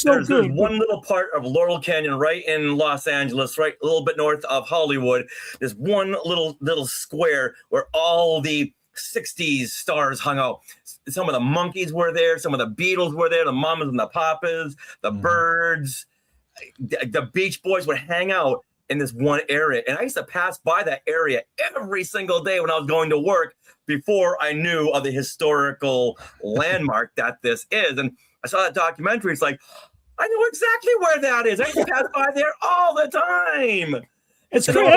There's good. One little part of Laurel Canyon right in Los Angeles, right a little bit north of Hollywood. There's one little square where all the '60s stars hung out. Some of the Monkees were there. Some of the Beatles were there. The Mamas and the Papas, the Byrds, the Beach Boys would hang out in this one area. And I used to pass by that area every single day when I was going to work before I knew of the historical landmark that this is. And I saw that documentary. It's like, I know exactly where that is. I used to pass by there all the time. It's great.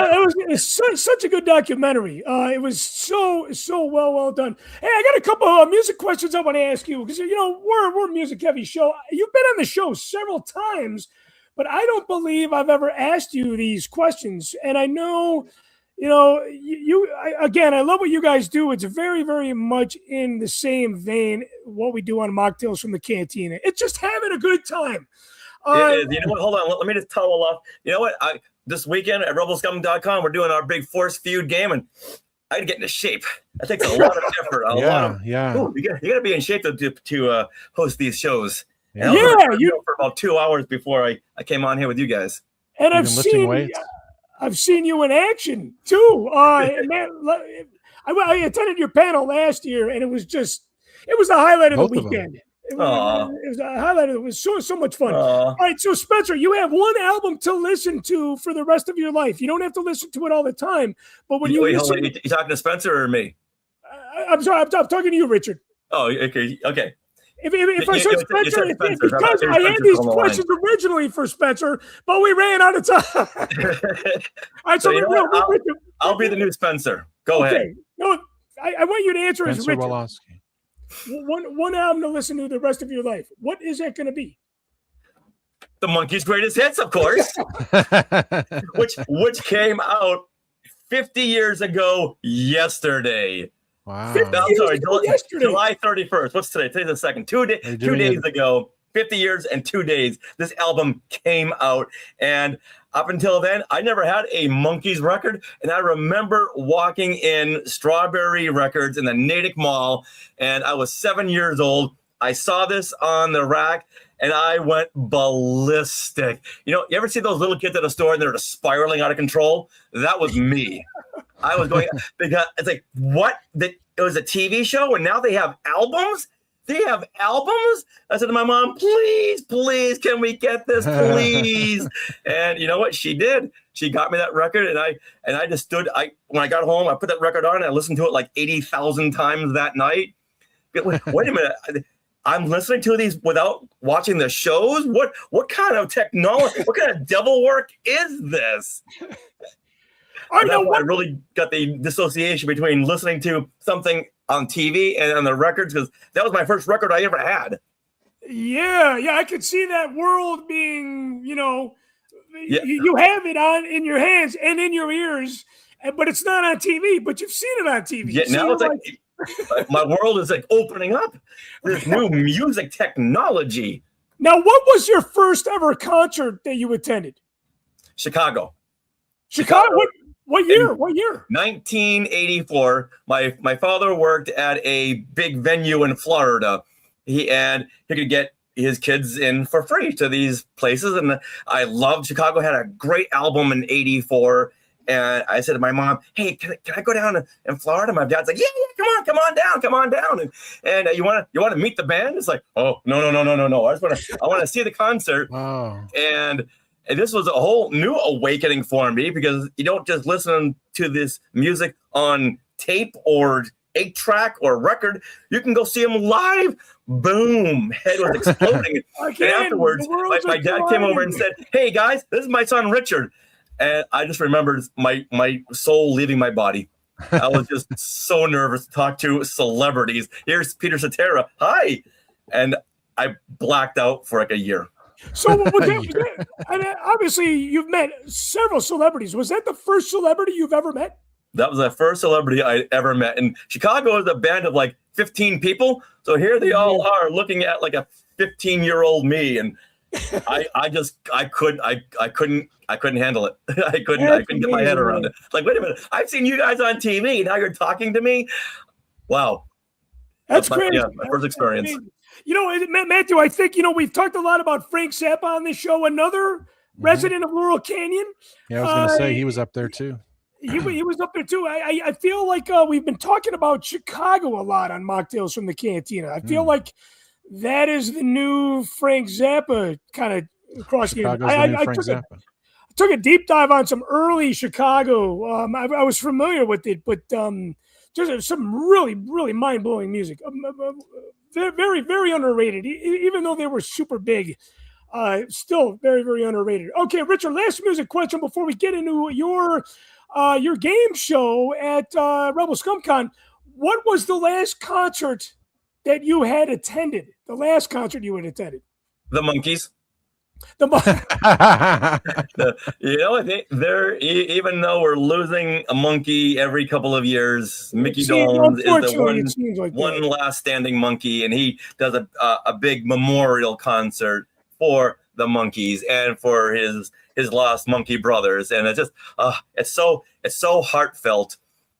It's such a good documentary. It was so well done. Hey, I got a couple of music questions I want to ask you because we're a music heavy show. You've been on the show several times, but I don't believe I've ever asked you these questions. And I know, I love what you guys do. It's very, very much in the same vein what we do on Mocktails from the Cantina. It's just having a good time. It is. You know what? Hold on. Let me just towel off. You know what? This weekend at rebelscum.com, we're doing our big Force Feud game, and I had to get into shape. That takes a lot of effort. You got to be in shape to host these shows. Yeah, for about 2 hours before I came on here with you guys. And I've seen you in action too. Man, I attended your panel last year, and it was the highlight of the weekend. It was a highlight. It was so much fun. All right, so Spencer, you have one album to listen to for the rest of your life. You don't have to listen to it all the time, but when you talking to Spencer or me? I'm sorry, I'm talking to you, Richard. Oh, okay. If I said Spencer, it's because I had these questions originally for Spencer, but we ran out of time. All right, so I'll be the new Spencer. Go ahead. No, I want you to answer as Richard. Wolosky. One album to listen to the rest of your life. What is that going to be? The Monkees' Greatest Hits, of course, which came out 50 years ago yesterday. Wow. I'm sorry, July 31st. What's today? Today's the 2nd. 2 days ago, 50 years and 2 days, this album came out. And up until then, I never had a Monkees record. And I remember walking in Strawberry Records in the Natick Mall, and I was 7 years old. I saw this on the rack, and I went ballistic. You ever see those little kids at a store and they're just spiraling out of control? That was me. I was going, because it's like, what? It was a TV show, and now they have albums? They have albums? I said to my mom, please, can we get this, please? And you know what? She did. She got me that record, and I just stood. When I got home, I put that record on, and I listened to it like 80,000 times that night. Wait a minute. I'm listening to these without watching the shows? What kind of technology, what kind of devil work is this? I really got the dissociation between listening to something on TV and on the records, because that was my first record I ever had. Yeah, I could see that world being, you have it in your hands and in your ears, but it's not on TV, but you've seen it on TV. Yeah, now it's like my world is like opening up. There's new music technology. Now, what was your first ever concert that you attended? Chicago. What year? 1984. My father worked at a big venue in Florida. He could get his kids in for free to these places, and I loved Chicago. Had a great album in '84, and I said to my mom, "Hey, can I go down in Florida?" My dad's like, "Yeah, come on down." And you want to meet the band? It's like, oh no. I want to see the concert. Wow. And this was a whole new awakening for me, because you don't just listen to this music on tape or 8-track or record. You can go see them live. Boom. Head was exploding. And afterwards, my dad came over and said, "Hey, guys, this is my son, Richard." And I just remembered my soul leaving my body. I was just so nervous to talk to celebrities. Here's Peter Cetera. Hi. And I blacked out for like a year. So obviously you've met several celebrities. Was that the first celebrity you've ever met? That was the first celebrity I ever met. And Chicago is a band of like 15 people. So here they all are looking at like a 15-year-old me. And I couldn't handle it. I couldn't get my head around it. Like, wait a minute, I've seen you guys on TV. Now you're talking to me. Wow. That's crazy. My first experience. Matthew, I think, we've talked a lot about Frank Zappa on this show, another resident of Laurel Canyon. Yeah, I was going to say he was up there too. He was up there too. I feel like we've been talking about Chicago a lot on Mocktails from the Cantina. I feel like that is the new Frank Zappa kind of crossing. Chicago's the new Frank Zappa. Took a deep dive on some early Chicago. I was familiar with it, but just some really, really mind-blowing music. Very, very underrated, even though they were super big. Still very, very underrated. Okay, Richard, last music question before we get into your game show at Rebel ScumCon. What was the last concert that you had attended? The last concert you had attended? The Monkees. They're even though we're losing a monkey every couple of years, Mickey Dolenz is the one last standing monkey, and he does a big memorial concert for the Monkees and for his lost monkey brothers, and it's just it's so heartfelt.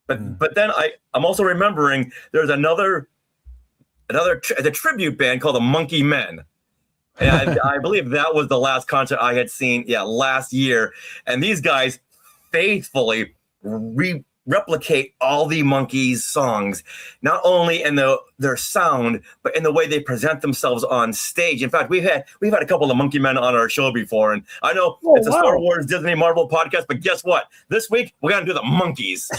But then I'm also remembering there's another the tribute band called the Monkey Men. And I believe that was the last concert I had seen, last year. And these guys faithfully replicate all the Monkees songs, not only in their sound, but in the way they present themselves on stage. In fact, we've had a couple of Monkey Men on our show before, and I know it's a Star Wars, Disney, Marvel podcast, but guess what? This week we're gonna do the Monkees.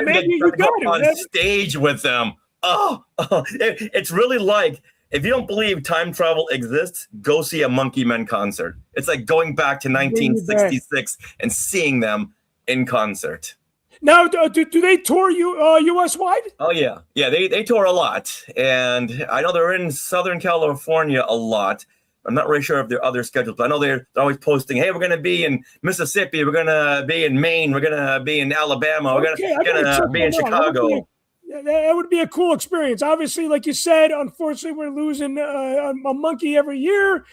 Man, you got it on stage with them. It's really like. If you don't believe time travel exists, go see a Monkey Men concert. It's like going back to 1966 and seeing them in concert. Now, do they tour U.S. wide? Oh, yeah. Yeah, they tour a lot. And I know they're in Southern California a lot. I'm not really sure of their other schedules, but I know they're always posting, hey, we're going to be in Mississippi. We're going to be in Maine. We're going to be in Alabama. We're going to be in Chicago. That would be a cool experience. Obviously, like you said, unfortunately, we're losing a monkey every year,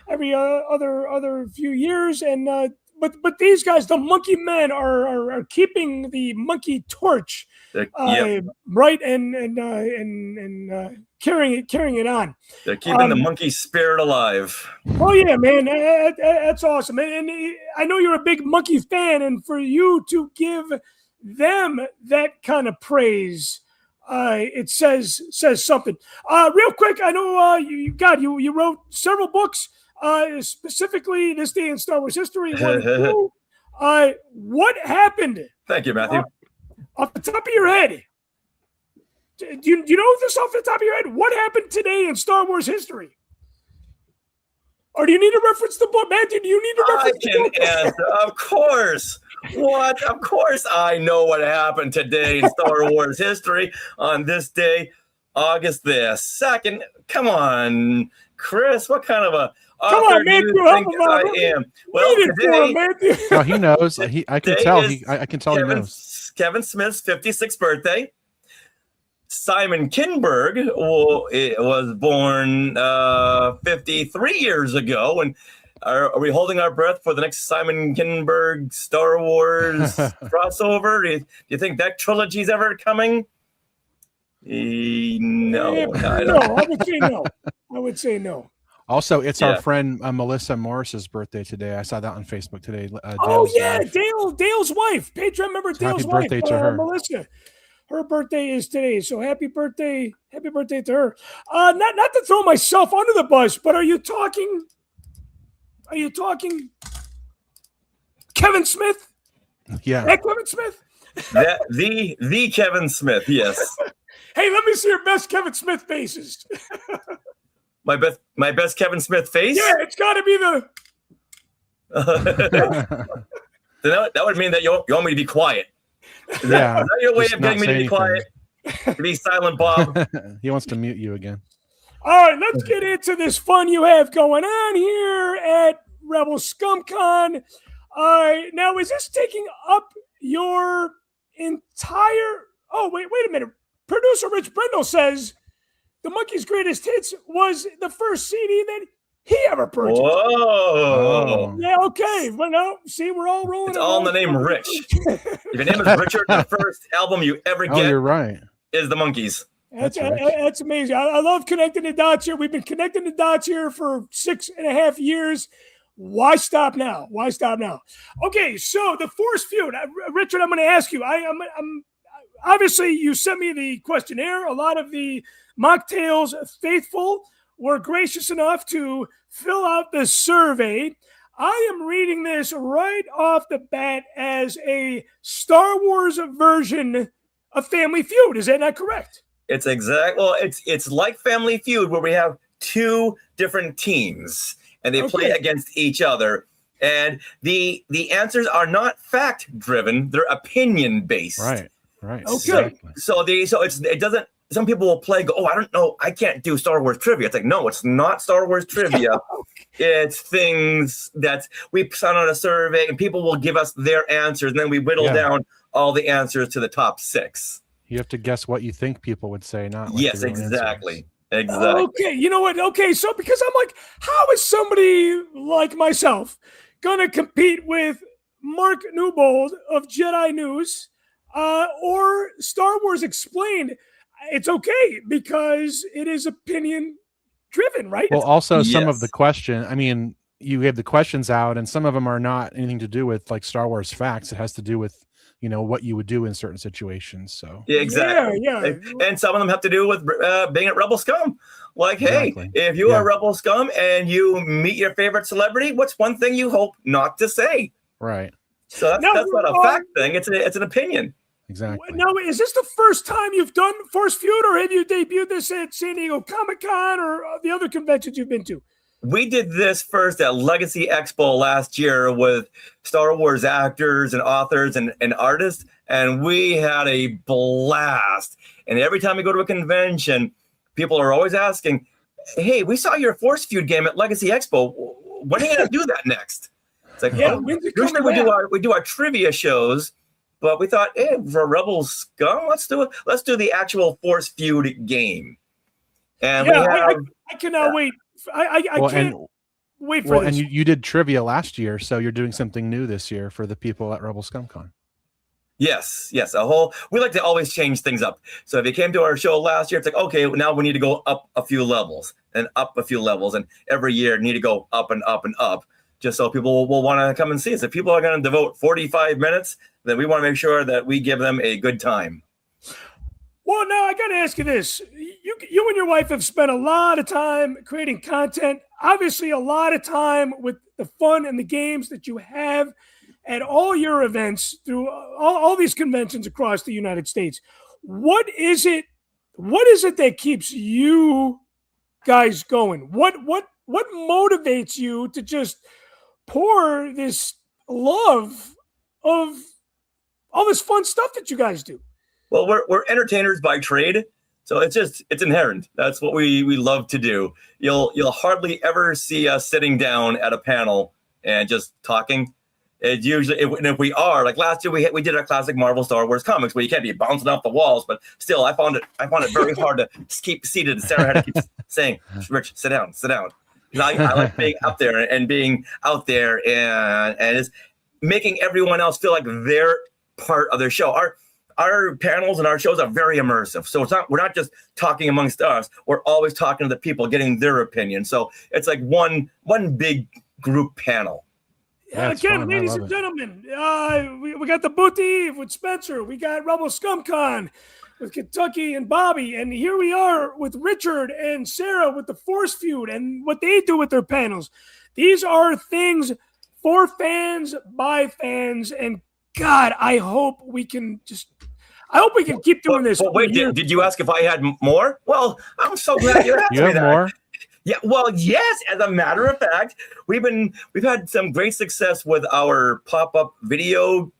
every other few years, and but these guys, the Monkey Men, are keeping the monkey torch bright and carrying it on. They're keeping the monkey spirit alive. Oh yeah, man, that's awesome. And I know you're a big monkey fan, and for you to give them that kind of praise. It says something. Real quick, I know you wrote several books, specifically This Day in Star Wars History. What happened? Thank you, Matthew. Off the top of your head, do you know this off the top of your head? What happened today in Star Wars history? Or do you need to reference the book, Matthew? Do you need to reference the book? I can answer, of course. What? Of course I know what happened today in Star Wars history on this day, August the 2nd. Come on, Chris. What kind of a author do you think I am? Well, today, well, he knows. I can tell. I can tell he knows. Kevin Smith's 56th birthday. Simon Kinberg was born 53 years ago, and are we holding our breath for the next Simon Kinberg Star Wars crossover? Do you think that trilogy's ever coming? No, I would say no. Also, it's our friend Melissa Morris's birthday today. I saw that on Facebook today. Dale's wife. Patreon member Dale's wife. Happy birthday to her, Melissa. Her birthday is today, so happy birthday to her. Not to throw myself under the bus, but are you talking Kevin Smith? Yeah. That Kevin Smith? the Kevin Smith, yes. Hey, let me see your best Kevin Smith faces. My best Kevin Smith face? Yeah, it's got to be the That would mean that you want me to be quiet. Is that your way of getting me to be quiet? To be silent, Bob? He wants to mute you again. All right, let's get into this fun you have going on here at Rebel ScumCon. Now, is this taking up your entire... Oh, wait a minute. Producer Rich Brindle says the Monkey's Greatest Hits was the first CD that he ever purchased. Whoa. Yeah, okay. Well, no, see, we're all rolling. It's all in the name Rich. If your name is Richard, the first album you ever get you're right. is the Monkees. That's amazing. I love connecting the dots here. We've been connecting the dots here for 6.5 years. Why stop now? Why stop now? Okay, so the Force Feud. Richard, I'm going to ask you. I'm obviously, you sent me the questionnaire. A lot of the Mocktails faithful were gracious enough to fill out the survey. I am reading this right off the bat as a Star Wars version of Family Feud. Is that not correct? It's it's like Family Feud where we have two different teams and they play against each other. And the answers are not fact driven; they're opinion based. Right. Okay. Exactly. It doesn't. Some people will play. Go, oh, I don't know. I can't do Star Wars trivia. It's like, no, it's not Star Wars trivia. It's things that we send out a survey, and people will give us their answers, and then we whittle down all the answers to the top 6. You have to guess what you think people would say, not what yes, the real exactly. answer is. Exactly. Okay, you know what? Okay, so because I'm like, how is somebody like myself gonna compete with Mark Newbold of Jedi News or Star Wars Explained? It's okay because it is opinion driven, right? Well, also some of the question, I mean, you have the questions out and some of them are not anything to do with like Star Wars facts. It has to do with, you know, what you would do in certain situations. So yeah, exactly. Yeah. And some of them have to do with being at Rebel Scum. Like, hey, if you are Rebel Scum and you meet your favorite celebrity, what's one thing you hope not to say? Right. So that's not a fact thing. It's an opinion. Exactly. Now, is this the first time you've done Force Feud, or have you debuted this at San Diego Comic-Con or the other conventions you've been to? We did this first at Legacy Expo last year with Star Wars actors and authors and artists, and we had a blast. And every time we go to a convention, people are always asking, hey, we saw your Force Feud game at Legacy Expo. When are you going to do that next? It's like, usually we do our trivia shows, but we thought, hey, for Rebel Scum, let's do the actual Force Feud game. And I cannot wait. I can't wait for this. And you did trivia last year, so you're doing something new this year for the people at Rebel ScumCon. Yes. We like to always change things up. So if you came to our show last year, it's like, okay, now we need to go up a few levels and up a few levels, and every year need to go up and up and up, just so people will want to come and see us. If people are going to devote 45 minutes, then we want to make sure that we give them a good time. Well, now I got to ask you this. You and your wife have spent a lot of time creating content, obviously a lot of time with the fun and the games that you have at all your events through all these conventions across the United States. What is it that keeps you guys going? What motivates you to just pour this love of all this fun stuff that you guys do? Well, we're entertainers by trade, so it's inherent. That's what we love to do. You'll hardly ever see us sitting down at a panel and just talking. It usually, if we are, like last year, we did our classic Marvel Star Wars comics where you can't be bouncing off the walls, but still, I found it very hard to keep seated. Sarah had to keep saying, "Rich, sit down." I like being up there and being out there and it's making everyone else feel like they're part of their show. Our panels and our shows are very immersive. So we're not just talking amongst us. We're always talking to the people, getting their opinion. So it's like one big group panel. Again, ladies and gentlemen, we got the Booty with Spencer. We got Rebel ScumCon with Kentucky and Bobby. And here we are with Richard and Sarah with the Force Feud and what they do with their panels. These are things for fans, by fans, and God, I hope we can keep doing this. But wait, did you ask if I had more? Well, I'm so glad you asked me that. More? Yeah, well, yes. As a matter of fact, we've had some great success with our pop-up videos,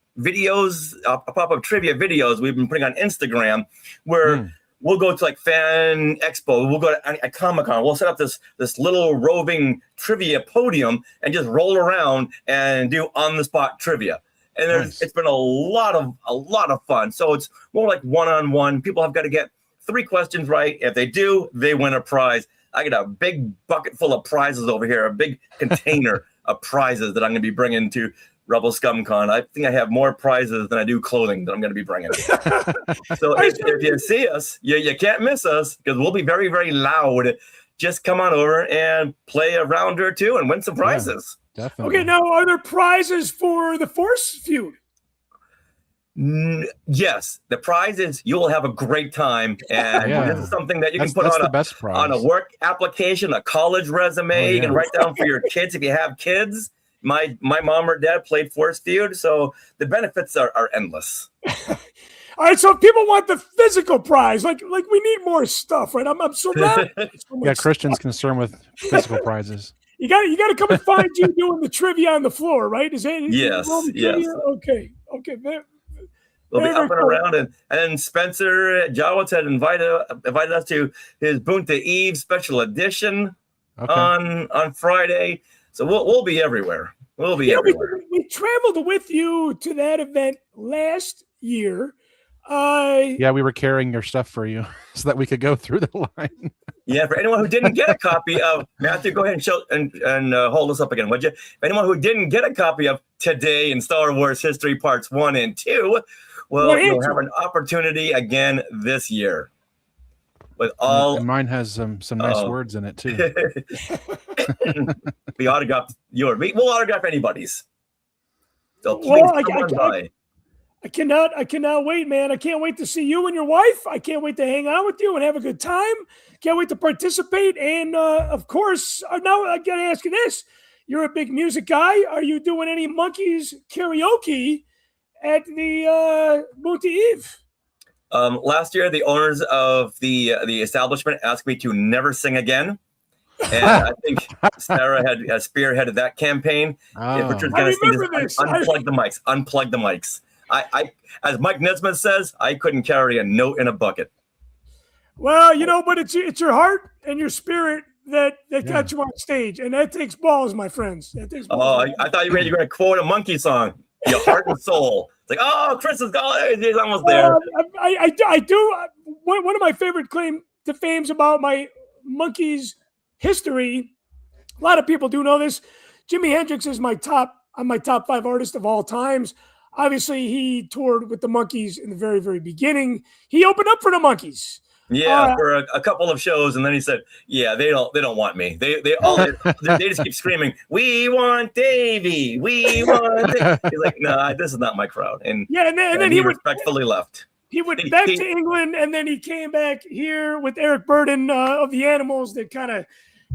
pop-up trivia videos we've been putting on Instagram, where we'll go to like Fan Expo, we'll go to a Comic-Con, we'll set up this little roving trivia podium and just roll around and do on-the-spot trivia. And it's been a lot of fun. So it's more like one-on-one. People have got to get 3 questions right. If they do, they win a prize. I got a big bucket full of prizes over here, a big container of prizes that I'm going to be bringing to Rebel ScumCon. I think I have more prizes than I do clothing that I'm going to be bringing. So if you see us, you can't miss us because we'll be very, very loud just come on over and play a round or two and win some prizes. Yeah, definitely. Okay, now are there prizes for the Force feud? Yes, the prize is you will have a great time, and this is something that you can put on a work application, a college resume. You can write down for your kids if you have kids. My mom or dad played Force Feud, so the benefits are endless. All right, so if people want the physical prize, like we need more stuff, right? I'm surrounded. Christian's concerned with physical prizes. You got to come and find you doing the trivia on the floor, right? Is that yes? Okay. We'll be up and around, and Spencer Jawitz had invited us to his Bunta Eve special edition on Friday. So we'll be everywhere. We'll be everywhere. We traveled with you to that event last year. We were carrying your stuff for you so that we could go through the line. Yeah, for anyone who didn't get a copy of Matthew, go ahead and show and hold us up again, would you? If anyone who didn't get a copy of Today in Star Wars History Parts 1 and 2, well, you'll have an opportunity again this year. With all and mine has some nice words in it too. We autographed yours. We'll autograph anybody's. So please I cannot wait, man. I can't wait to see you and your wife. I can't wait to hang out with you and have a good time. Can't wait to participate. And of course, now I got to ask you this. You're a big music guy. Are you doing any Monkeys karaoke at the Bunta Eve? Last year, the owners of the establishment asked me to never sing again. And I think Sarah had spearheaded that campaign. If Richard's going to sing this, unplug the mics. Unplug the mics. I, as Mike Nesmith says, I couldn't carry a note in a bucket. Well, but it's your heart and your spirit that got you on stage, and that takes balls, my friends. That takes balls. I thought you were going to quote a Monkey song. Your heart and soul. It's like, Chris is gone. He's almost there. I do. One of my favorite claim to fames about my Monkeys history. A lot of people do know this. Jimi Hendrix is my top 5 artist of all times. Obviously, he toured with the Monkeys in the very, very beginning. He opened up for the Monkeys. Yeah, for a couple of shows, and then he said, "Yeah, they don't want me. They just keep screaming, 'We want Davey, we want.'" He's like, "No, this is not my crowd." And then he respectfully left. He went back to England, and then he came back here with Eric Burden of the Animals. That kind of,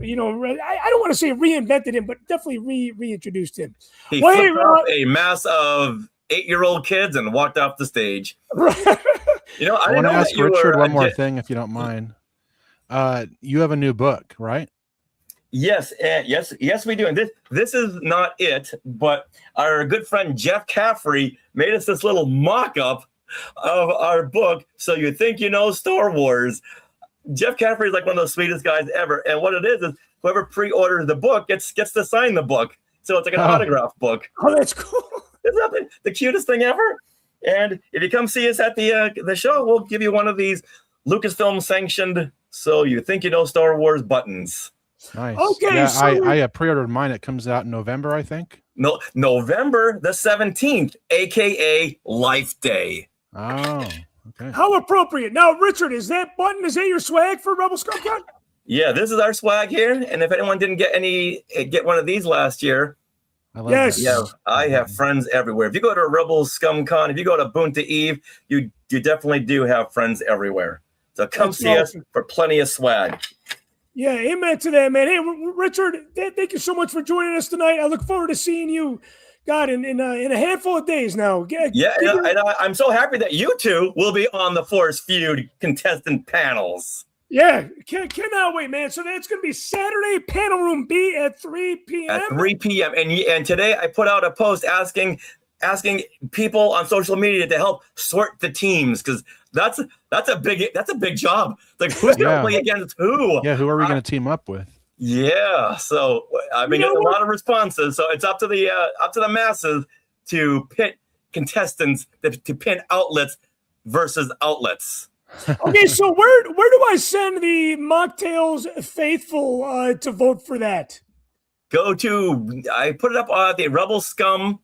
I don't want to say reinvented him, but definitely reintroduced him. He flipped off a mass of 8-year-old kids and walked off the stage. I want to ask Richard one more thing, if you don't mind. You have a new book, right? Yes, we do. And this is not it, but our good friend Jeff Caffrey made us this little mock-up of our book. So you think you know Star Wars. Jeff Caffrey is like one of the sweetest guys ever. And what it is whoever pre-orders the book gets to sign the book. So it's like an autograph book. Oh, that's cool. Isn't that the cutest thing ever? And if you come see us at the show, we'll give you one of these Lucasfilm sanctioned So You Think You Know Star Wars buttons. Nice. Okay. Yeah, so I pre-ordered mine. It comes out in November, I think. No, November the 17th, aka Life Day. Oh, okay. How appropriate. Now, Richard, is that your swag for Rebel Scum Con? Yeah, this is our swag here. And if anyone didn't get one of these last year, yes. Yeah, I have friends everywhere. If you go to Rebel Scum Con, if you go to Bunta Eve, you definitely do have friends everywhere. So come see us for plenty of swag. Yeah, amen to that, man. Hey, Richard, thank you so much for joining us tonight. I look forward to seeing you, God, in a handful of days now. And I'm so happy that you two will be on the Force Feud contestant panels. Yeah, cannot wait, man. So that's going to be Saturday, Panel Room B at 3 p.m. At 3 p.m. And today I put out a post asking people on social media to help sort the teams, because that's a big job. Like, who's going to play against who? Yeah, who are we going to team up with? Yeah, so I've been getting a lot of responses. So it's up to the masses to pit contestants, to pin outlets versus outlets. Okay, so where do I send the Machtails faithful to vote for that? I put it up on the Rebel Scum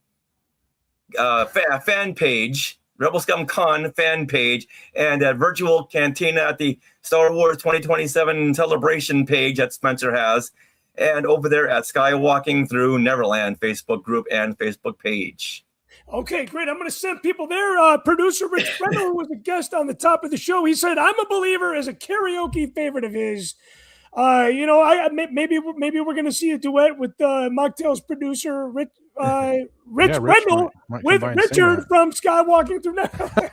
fan page Rebel Scum Con fan page, and at Virtual Cantina at the Star Wars 2027 celebration page that Spencer has, and over there at Skywalking Through Neverland Facebook group and Facebook page. Okay, great. I'm going to send people there. Producer Rich Brenner was a guest on the top of the show. He said, "I'm a believer" as a karaoke favorite of his. Maybe we're going to see a duet with Mocktails producer Rich Wendell with Richard from Skywalking Through Neverland.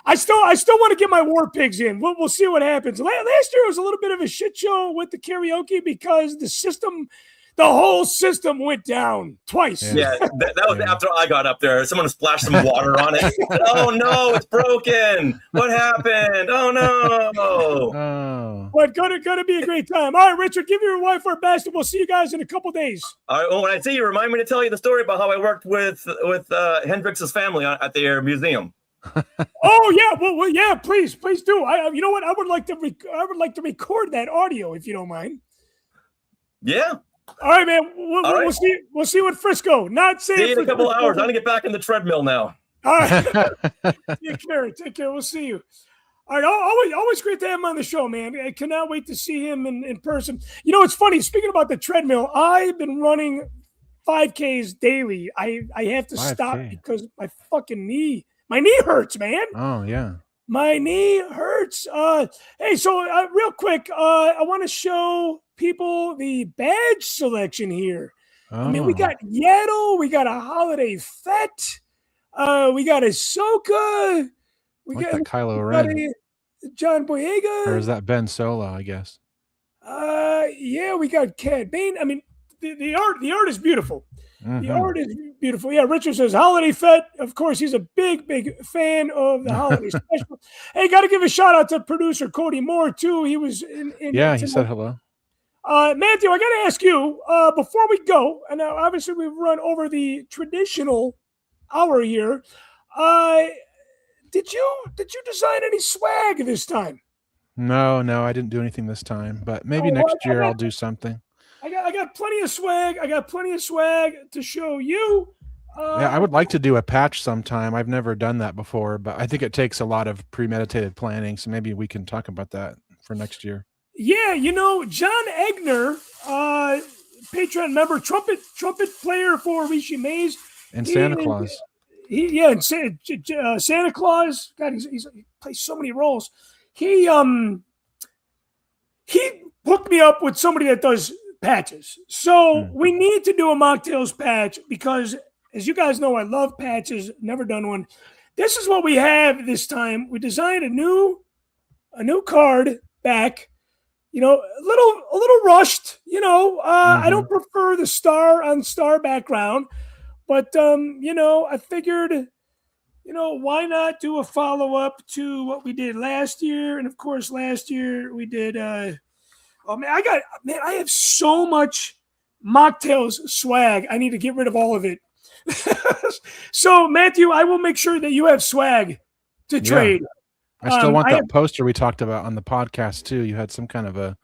I still want to get my war pigs in. We'll see what happens. Last year was a little bit of a shit show with the karaoke because the whole system went down twice. Yeah, that was after I got up there. Someone splashed some water on it. Oh no, it's broken. What happened? Oh no. But gonna be a great time. All right, Richard, give your wife our best, and we'll see you guys in a couple days. All right, when I see you, remind me to tell you the story about how I worked with Hendrix's family at their museum. Oh yeah, well yeah, please do. You know what? I would like to record that audio if you don't mind. Yeah. All right, man. We'll see. We'll see you in Frisco. Not saying. See you in a couple of hours. I'm gonna get back in the treadmill now. All right. Take care. We'll see you. All right. Always great to have him on the show, man. I cannot wait to see him in person. You know, it's funny. Speaking about the treadmill, I've been running 5Ks daily. I have to 5K. Stop because my knee hurts, man. Oh yeah. My knee hurts. Hey, so real quick, I want to show people the badge selection here. I mean, we got Yaddle, we got a Holiday Fett, we got Ahsoka, we got Kylo Ren, John Boyega, or is that Ben Solo? I guess. Yeah, we got Cad Bane. I mean, the art is beautiful. Mm-hmm. The art is beautiful. Yeah, Richard says Holiday Fett. Of course, he's a big fan of the holiday special. Hey, got to give a shout out to producer Cody Moore too. He was in he said hello. Matthew, I got to ask you before we go, and now obviously we've run over the traditional hour here. Did you design any swag this time? No, I didn't do anything this time, but maybe next year I'll do something. I got plenty of swag. I got plenty of swag to show you. Yeah, I would like to do a patch sometime. I've never done that before, but I think it takes a lot of premeditated planning. So maybe we can talk about that for next year. Yeah, you know, John Egner, Patreon member, trumpet player for Rishi Mays. And Santa Claus. Santa Claus. God, he plays so many roles. He hooked me up with somebody that does patches. So we need to do a Mocktails patch because, as you guys know, I love patches. Never done one. This is what we have this time. We designed a new card back. You know, a little rushed. You know, I don't prefer the star on star background, but you know, I figured, you know, why not do a follow up to what we did last year? And of course, last year we did. I have so much Mocktails swag. I need to get rid of all of it. So, Matthew, I will make sure that you have swag to trade. I still want that poster we talked about on the podcast too. You had some kind of a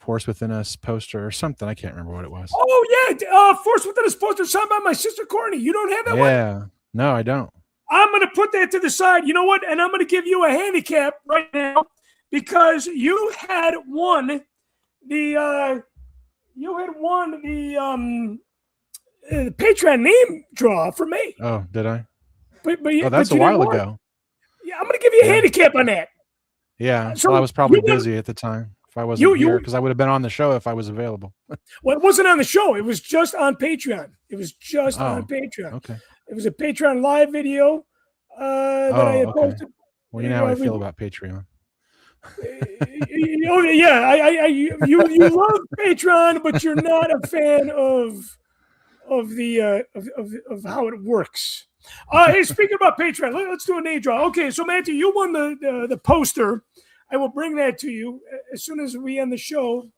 Force Within Us poster or something. I can't remember what it was. Oh yeah, Force Within Us poster signed by my sister Courtney. You don't have that one? Yeah, no, I don't. I'm going to put that to the side. You know what? And I'm going to give you a handicap right now because you had won the Patreon name draw for me. Oh, did I? But that's a while ago. Yeah, I'm going to give you a handicap on that. Yeah, so I was probably busy at the time. If I wasn't here, because I would have been on the show if I was available. Well, it wasn't on the show. It was just on Patreon. On Patreon. Okay. It was a Patreon live video that I had posted. Well, you know how I feel about Patreon. Oh yeah, you love Patreon, but you're not a fan of how it works. Hey, speaking about Patreon, let's do a name draw. Okay, so Matthew, you won the poster. I will bring that to you as soon as we end the show.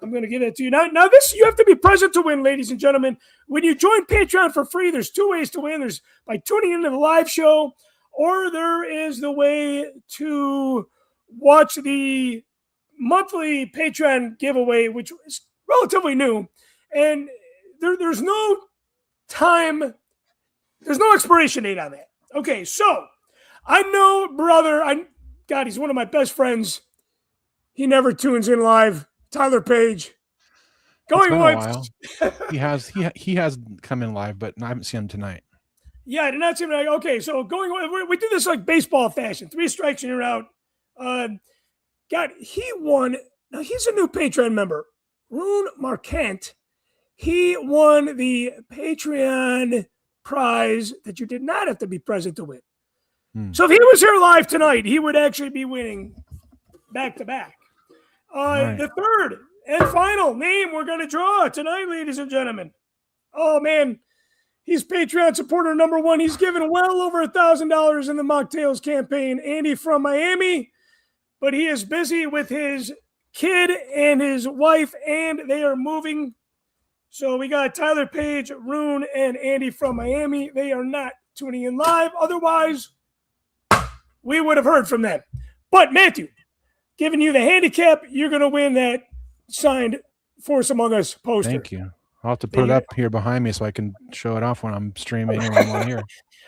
I'm going to give that to you. Now this, you have to be present to win, ladies and gentlemen. When you join Patreon for free, there's two ways to win. There's by tuning into the live show, or there is the way to watch the monthly Patreon giveaway, which is relatively new. And there's no time, there's no expiration date on that. Okay, so I know, brother. God, he's one of my best friends. He never tunes in live. Tyler Page. It's Going been a once. while. He has come in live, but I haven't seen him tonight. Yeah, I did not see him. Okay, so we do this like baseball fashion. 3 strikes and you're out. God, he won. Now he's a new Patreon member. Rune Marquant. He won the Patreon prize that you did not have to be present to win. So if he was here live tonight, he would actually be winning back to back. Right. The third and final name we're going to draw tonight, ladies and gentlemen. Oh, man. He's Patreon supporter number 1. He's given well over $1,000 in the Machtails campaign. Andy from Miami. But he is busy with his kid and his wife, and they are moving. So we got Tyler Page, Rune, and Andy from Miami. They are not tuning in live. Otherwise, we would have heard from them. But Matthew, giving you the handicap, you're going to win that signed Force Among Us poster. Thank you. I'll have to put it up here behind me so I can show it off when I'm streaming and when I'm here.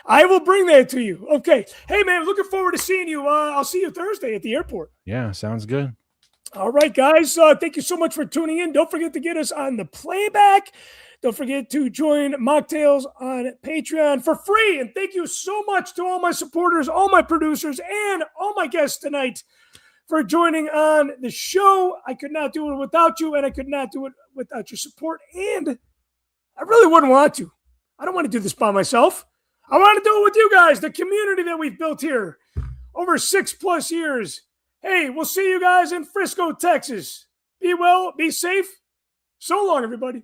I will bring that to you. Okay. Hey, man, looking forward to seeing you. I'll see you Thursday at the airport. Yeah, sounds good. All right, guys. Thank you so much for tuning in. Don't forget to get us on the playback. Don't forget to join Mocktails on Patreon for free. And thank you so much to all my supporters, all my producers, and all my guests tonight for joining on the show. I could not do it without you, and I could not do it without your support. And I really wouldn't want to. I don't want to do this by myself. I want to do it with you guys, the community that we've built here over 6+ years. Hey, we'll see you guys in Frisco, Texas. Be well, be safe. So long, everybody.